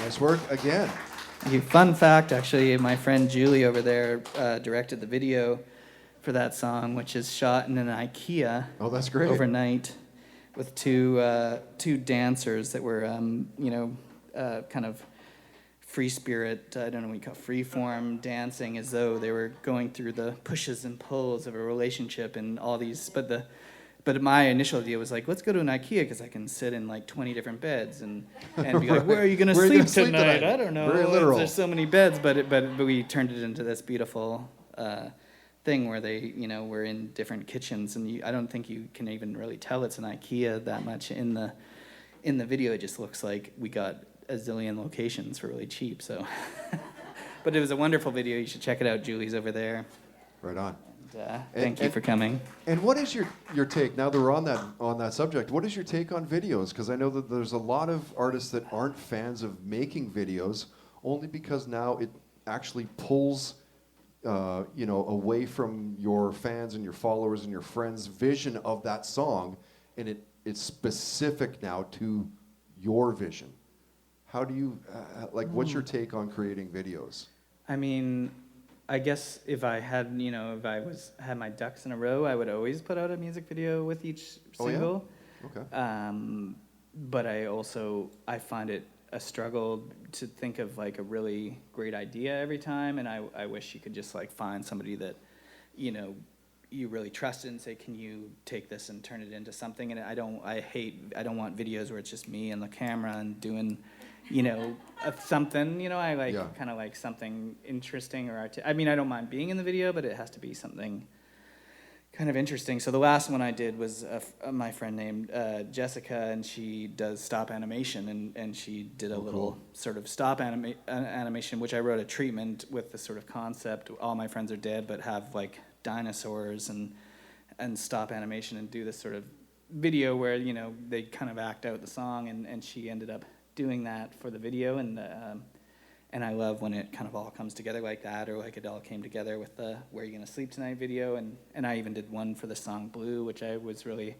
Nice work again. Thank you. Fun fact, actually, my friend Julie over there directed the video for that song, which is shot in an IKEA. Oh, that's great. Overnight, with two dancers that were, kind of free spirit, I don't know what you call free form dancing, as though they were going through the pushes and pulls of a relationship and all these. But my initial idea was like, let's go to an IKEA because I can sit in like 20 different beds and be like, where are you going to sleep tonight? I don't know. Very literal. There's so many beds, but we turned it into this beautiful thing where they, were in different kitchens, and I don't think you can even really tell it's an IKEA that much in the video. It just looks like we got a zillion locations for really cheap. So, but it was a wonderful video. You should check it out. Julie's over there. Right on. Thank you for coming. And what is your take, now that we're on that subject, what is your take on videos? Because I know that there's a lot of artists that aren't fans of making videos, only because now it actually pulls away from your fans and your followers and your friends' vision of that song, and it's specific now to your vision. How do you, what's your take on creating videos? I mean, I guess if I had, had my ducks in a row, I would always put out a music video with each single. Oh, yeah? Okay. But I find it a struggle to think of like a really great idea every time, and I wish you could just like find somebody that, you really trust and say, can you take this and turn it into something? And I don't want videos where it's just me and the camera and doing, something, I kind of like something interesting or I don't mind being in the video, but it has to be something kind of interesting. So the last one I did was my friend named Jessica, and she does stop animation, and she did a little sort of stop animation, which I wrote a treatment with the sort of concept, all my friends are dead, but have like dinosaurs and stop animation and do this sort of video where, they kind of act out the song, and she ended up doing that for the video, and I love when it kind of all comes together like that, or like it all came together with the Where You Gonna Sleep Tonight video, and I even did one for the song Blue, which I was really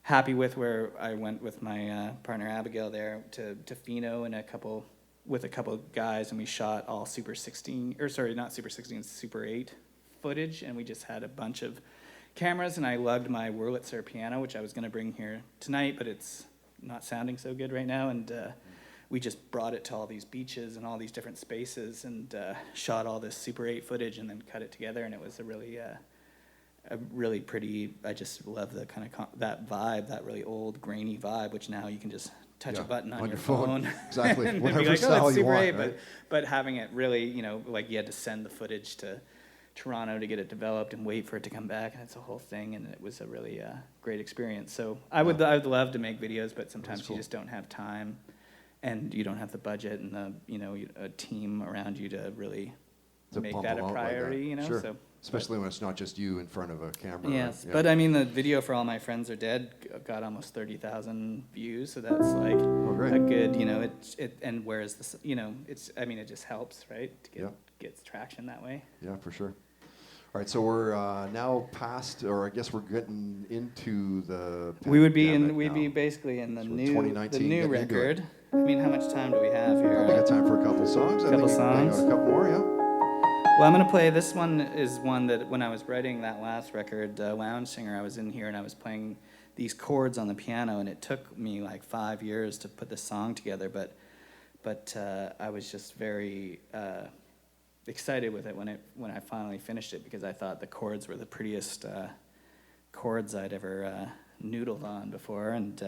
happy with, where I went with my partner Abigail there to Fino and a couple guys, and we shot all Super 8 footage, and we just had a bunch of cameras, and I lugged my Wurlitzer piano, which I was gonna bring here tonight, but it's not sounding so good right now, and we just brought it to all these beaches and all these different spaces, and shot all this Super 8 footage and then cut it together, and it was a really pretty. I just love the kind of that vibe, that really old grainy vibe, which now you can just touch a button on your phone. Exactly. And whatever be like, style it's you Super want, 8, right? but having it really, like you had to send the footage to Toronto to get it developed and wait for it to come back, and it's a whole thing, and it was a really great experience. So I would love to make videos, but sometimes you just don't have time, and you don't have the budget and a team around you to really make that a priority. Like that. Sure. So, especially when it's not just you in front of a camera. Yes, right? but I mean the video for All My Friends Are Dead got almost 30,000 views, so that's like a good, and whereas this, it just helps, right, to get traction that way. Yeah, for sure. All right, so we're now past, or I guess we're getting into the. We'd be basically in the new record. I mean, how much time do we have here? We got time for a couple songs. A couple songs. A couple more, yeah. Well, I'm gonna play. This one is one that when I was writing that last record, Lounge Singer, I was in here and I was playing these chords on the piano, and it took me like 5 years to put this song together. But I was just very excited with it when I finally finished it, because I thought the chords were the prettiest chords I'd ever noodled on before, and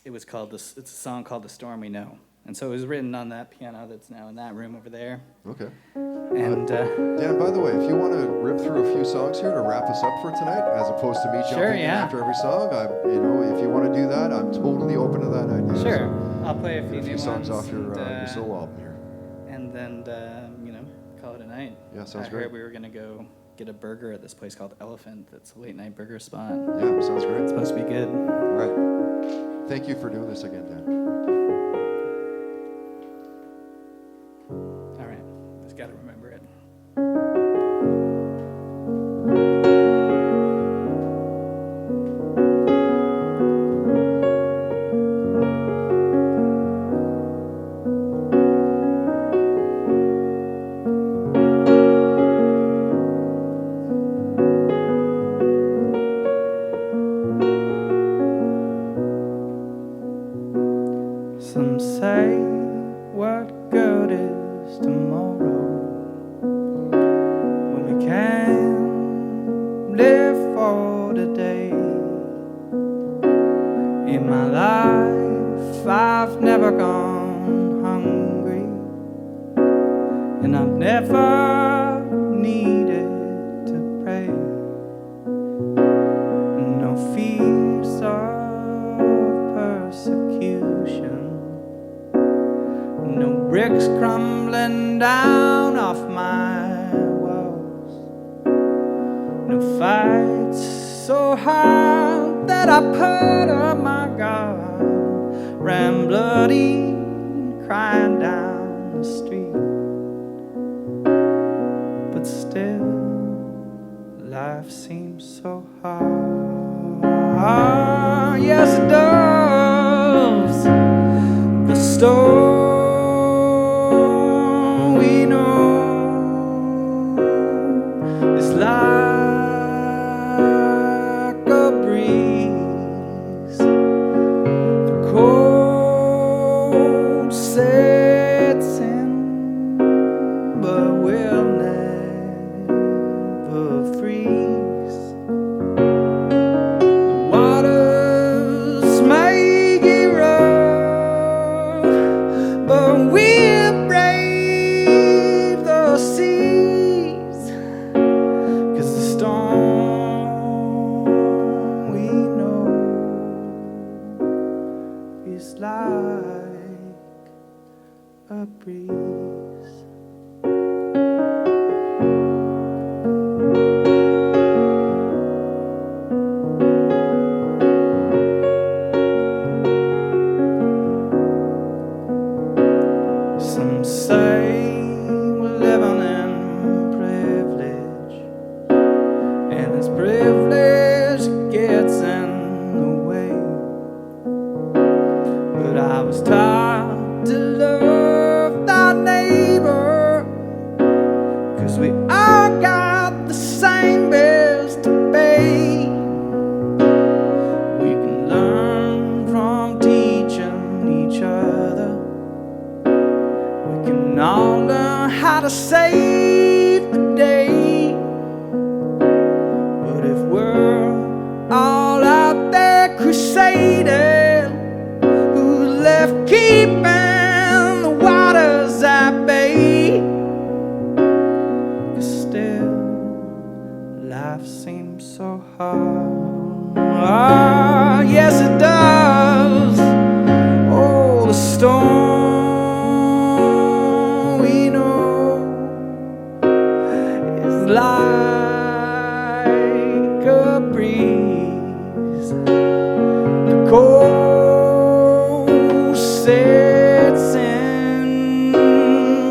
it was called it's a song called The Storm We Know, and so it was written on that piano that's now in that room over there. Okay. And Dan, by the way, if you want to rip through a few songs here to wrap us up for tonight, as opposed to me jumping in after every song, if you want to do that, I'm totally open to that idea. Sure, So I'll play a few new songs ones off your solo album here. and then call it a night. Yeah, sounds I great. heard we were gonna go get a burger at this place called Elephant. That's a late night burger spot. Yeah, sounds great. It's supposed to be good. All right. Thank you for doing this again, Dan. All right, just gotta remember it. Some say, what good is tomorrow when we can't live for today? In my life, I've never gone hungry, and I've never needed to pray. No fears of persecution, no bricks crumbling down off my walls, no fights so hard that I put up my guard, ran bloody, crying down the street. But still, life seems so hard. Yes, it does. The storm we know is like a breeze. The cold sets in, but will never freeze. The waters may get rough, but we'll brave the seas. 'Cause the storm we know is like a breeze. Some say we're living in privilege, and this privilege gets in the way. But I was taught to love thy neighbor, 'cause we all got the same bills to pay. We can learn from teaching each other. We can all learn how to save the day. But if we're all out there crusading, who's left keeping the waters at bay? 'Cause still, life seems so hard. Ah, yes, it does. Oh, the storm we know is like a breeze. The cold sets in,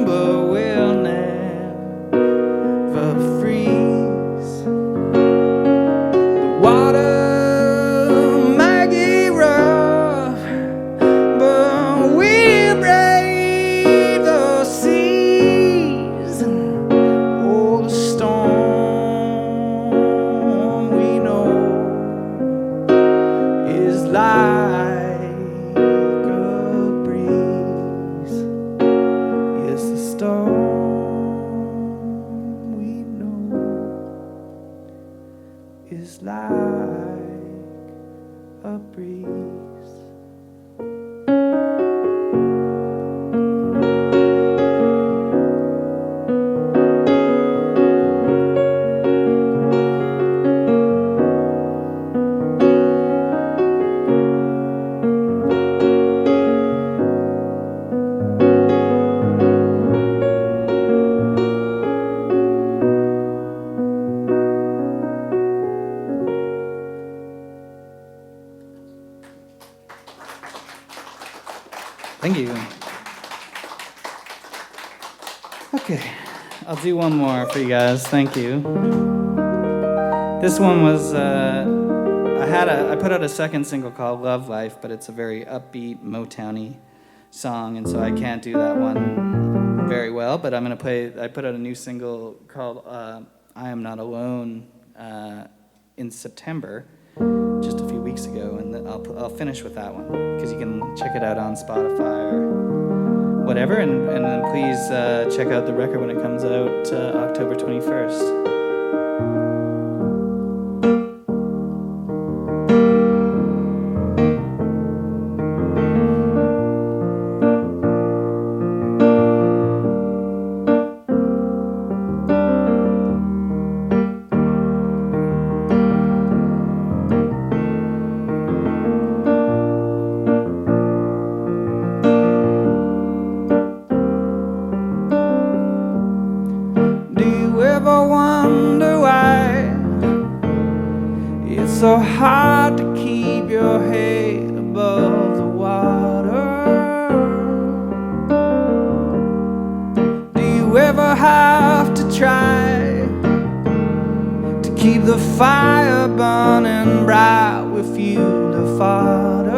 but will never freeze. The water may get rough, but we'll brave the seas. Oh, the storm we know is like a breeze. Yes, the storm we know is like a breeze. Thank you. Okay, I'll do one more for you guys. Thank you. This one was I put out a second single called Love Life, but it's a very upbeat Motowny song, and so I can't do that one very well. But I'm gonna play. I put out a new single called I Am Not Alone in September, just a few weeks weeks ago, and I'll finish with that one because you can check it out on Spotify or whatever, and then please check out the record when it comes out October 21st. So hard to keep your head above the water. Do you ever have to try to keep the fire burning bright with fuel to fodder?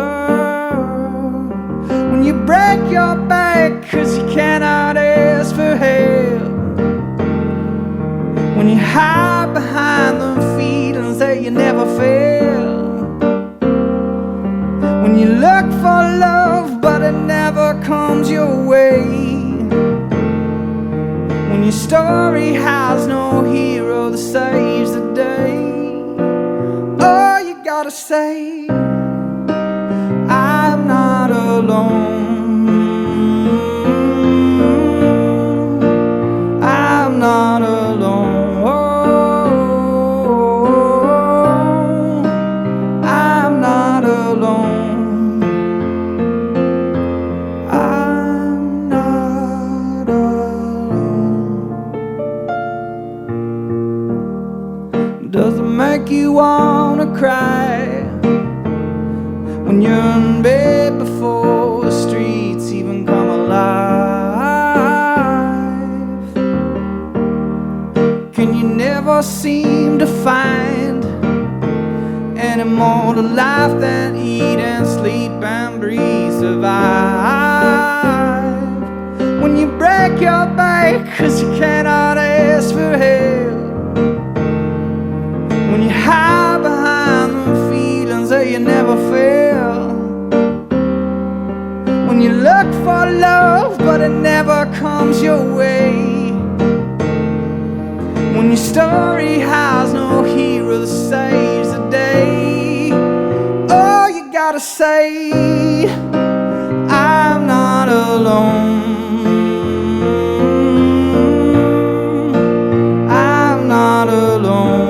When you break your back 'cause you cannot ask for help, when you hide behind the feelings that you never felt, when you look for love but it never comes your way, when your story has no hero that saves the day, oh, you gotta say, I'm not alone, I'm not alone. Does it make you wanna cry when you're in bed before the streets even come alive? Can you never seem to find any more to life than eat and sleep and breathe, survive? When you break your back 'cause you cannot ask for help, when you hide behind the feelings that you never felt, when you look for love but it never comes your way, when your story has no hero that saves the day, oh, you gotta say, I'm not alone, I'm not alone.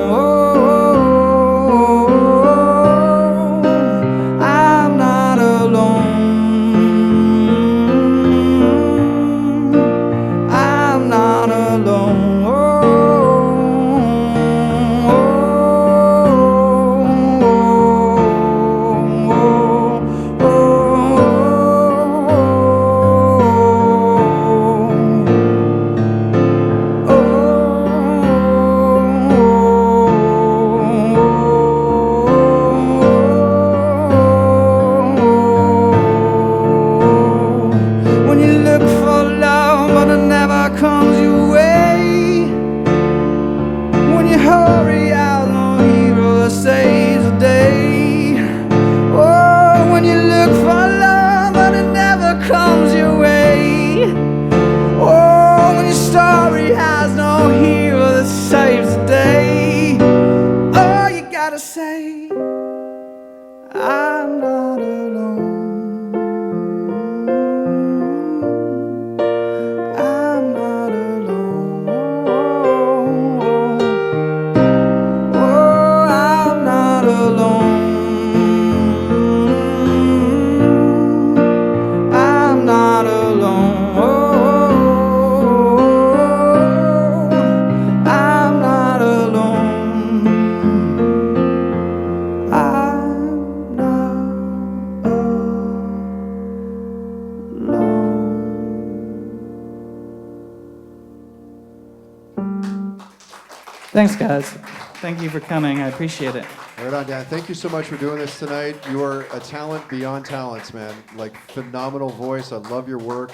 Thanks, guys. Thank you for coming. I appreciate it. Right on, Dan. Thank you so much for doing this tonight. You are a talent beyond talents, man. Like, phenomenal voice. I love your work.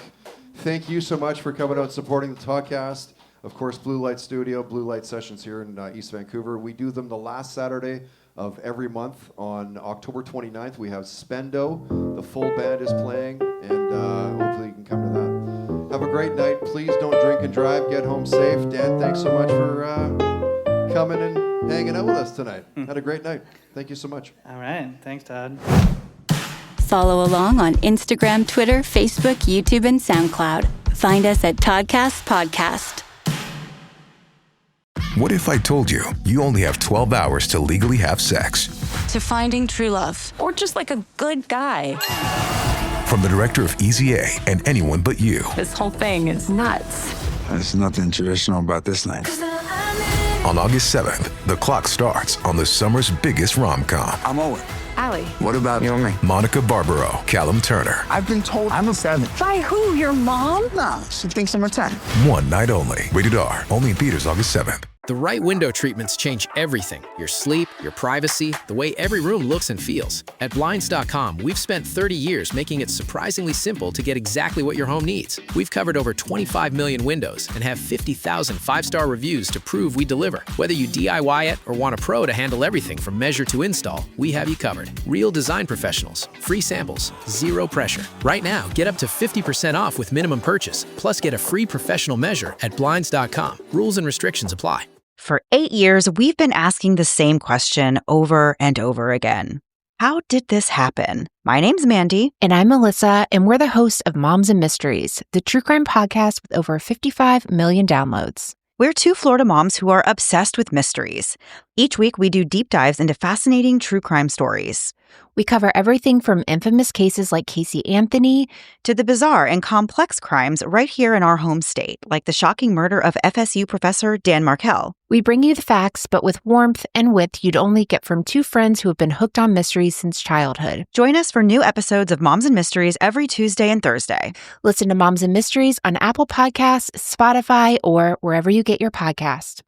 Thank you so much for coming out and supporting the podcast. Of course, Blue Light Studio, Blue Light Sessions here in East Vancouver. We do them the last Saturday of every month. On October 29th, we have Spendo. The full band is playing, and hopefully you can come to that. Have a great night. Please don't drink and drive. Get home safe. Dan, thanks so much for coming and hanging out with us tonight. Had a great night. Thank you so much. All right. Thanks, Todd. Follow along on Instagram, Twitter, Facebook, YouTube, and SoundCloud. Find us at Toddcast Podcast. What if I told you you only have 12 hours to legally have sex? To finding true love. Or just like a good guy. From the director of Easy A and Anyone But You. This whole thing is nuts. There's nothing traditional about this night. On August 7th, the clock starts on the summer's biggest rom-com. I'm Owen. Allie. What about you and me? Monica Barbaro, Callum Turner. I've been told I'm a 7. By who? Your mom? Nah, she thinks I'm a 10. One night only. Rated R. Only in theaters August 7th. The right window treatments change everything. Your sleep, your privacy, the way every room looks and feels. At Blinds.com, we've spent 30 years making it surprisingly simple to get exactly what your home needs. We've covered over 25 million windows and have 50,000 5-star reviews to prove we deliver. Whether you DIY it or want a pro to handle everything from measure to install, we have you covered. Real design professionals, free samples, zero pressure. Right now, get up to 50% off with minimum purchase, plus get a free professional measure at Blinds.com. Rules and restrictions apply. For 8 years, we've been asking the same question over and over again. How did this happen? My name's Mandy. And I'm Melissa, and we're the hosts of Moms and Mysteries, the true crime podcast with over 55 million downloads. We're two Florida moms who are obsessed with mysteries. Each week, we do deep dives into fascinating true crime stories. We cover everything from infamous cases like Casey Anthony to the bizarre and complex crimes right here in our home state, like the shocking murder of FSU professor Dan Markell. We bring you the facts, but with warmth and wit you'd only get from two friends who have been hooked on mysteries since childhood. Join us for new episodes of Moms and Mysteries every Tuesday and Thursday. Listen to Moms and Mysteries on Apple Podcasts, Spotify, or wherever you get your podcast.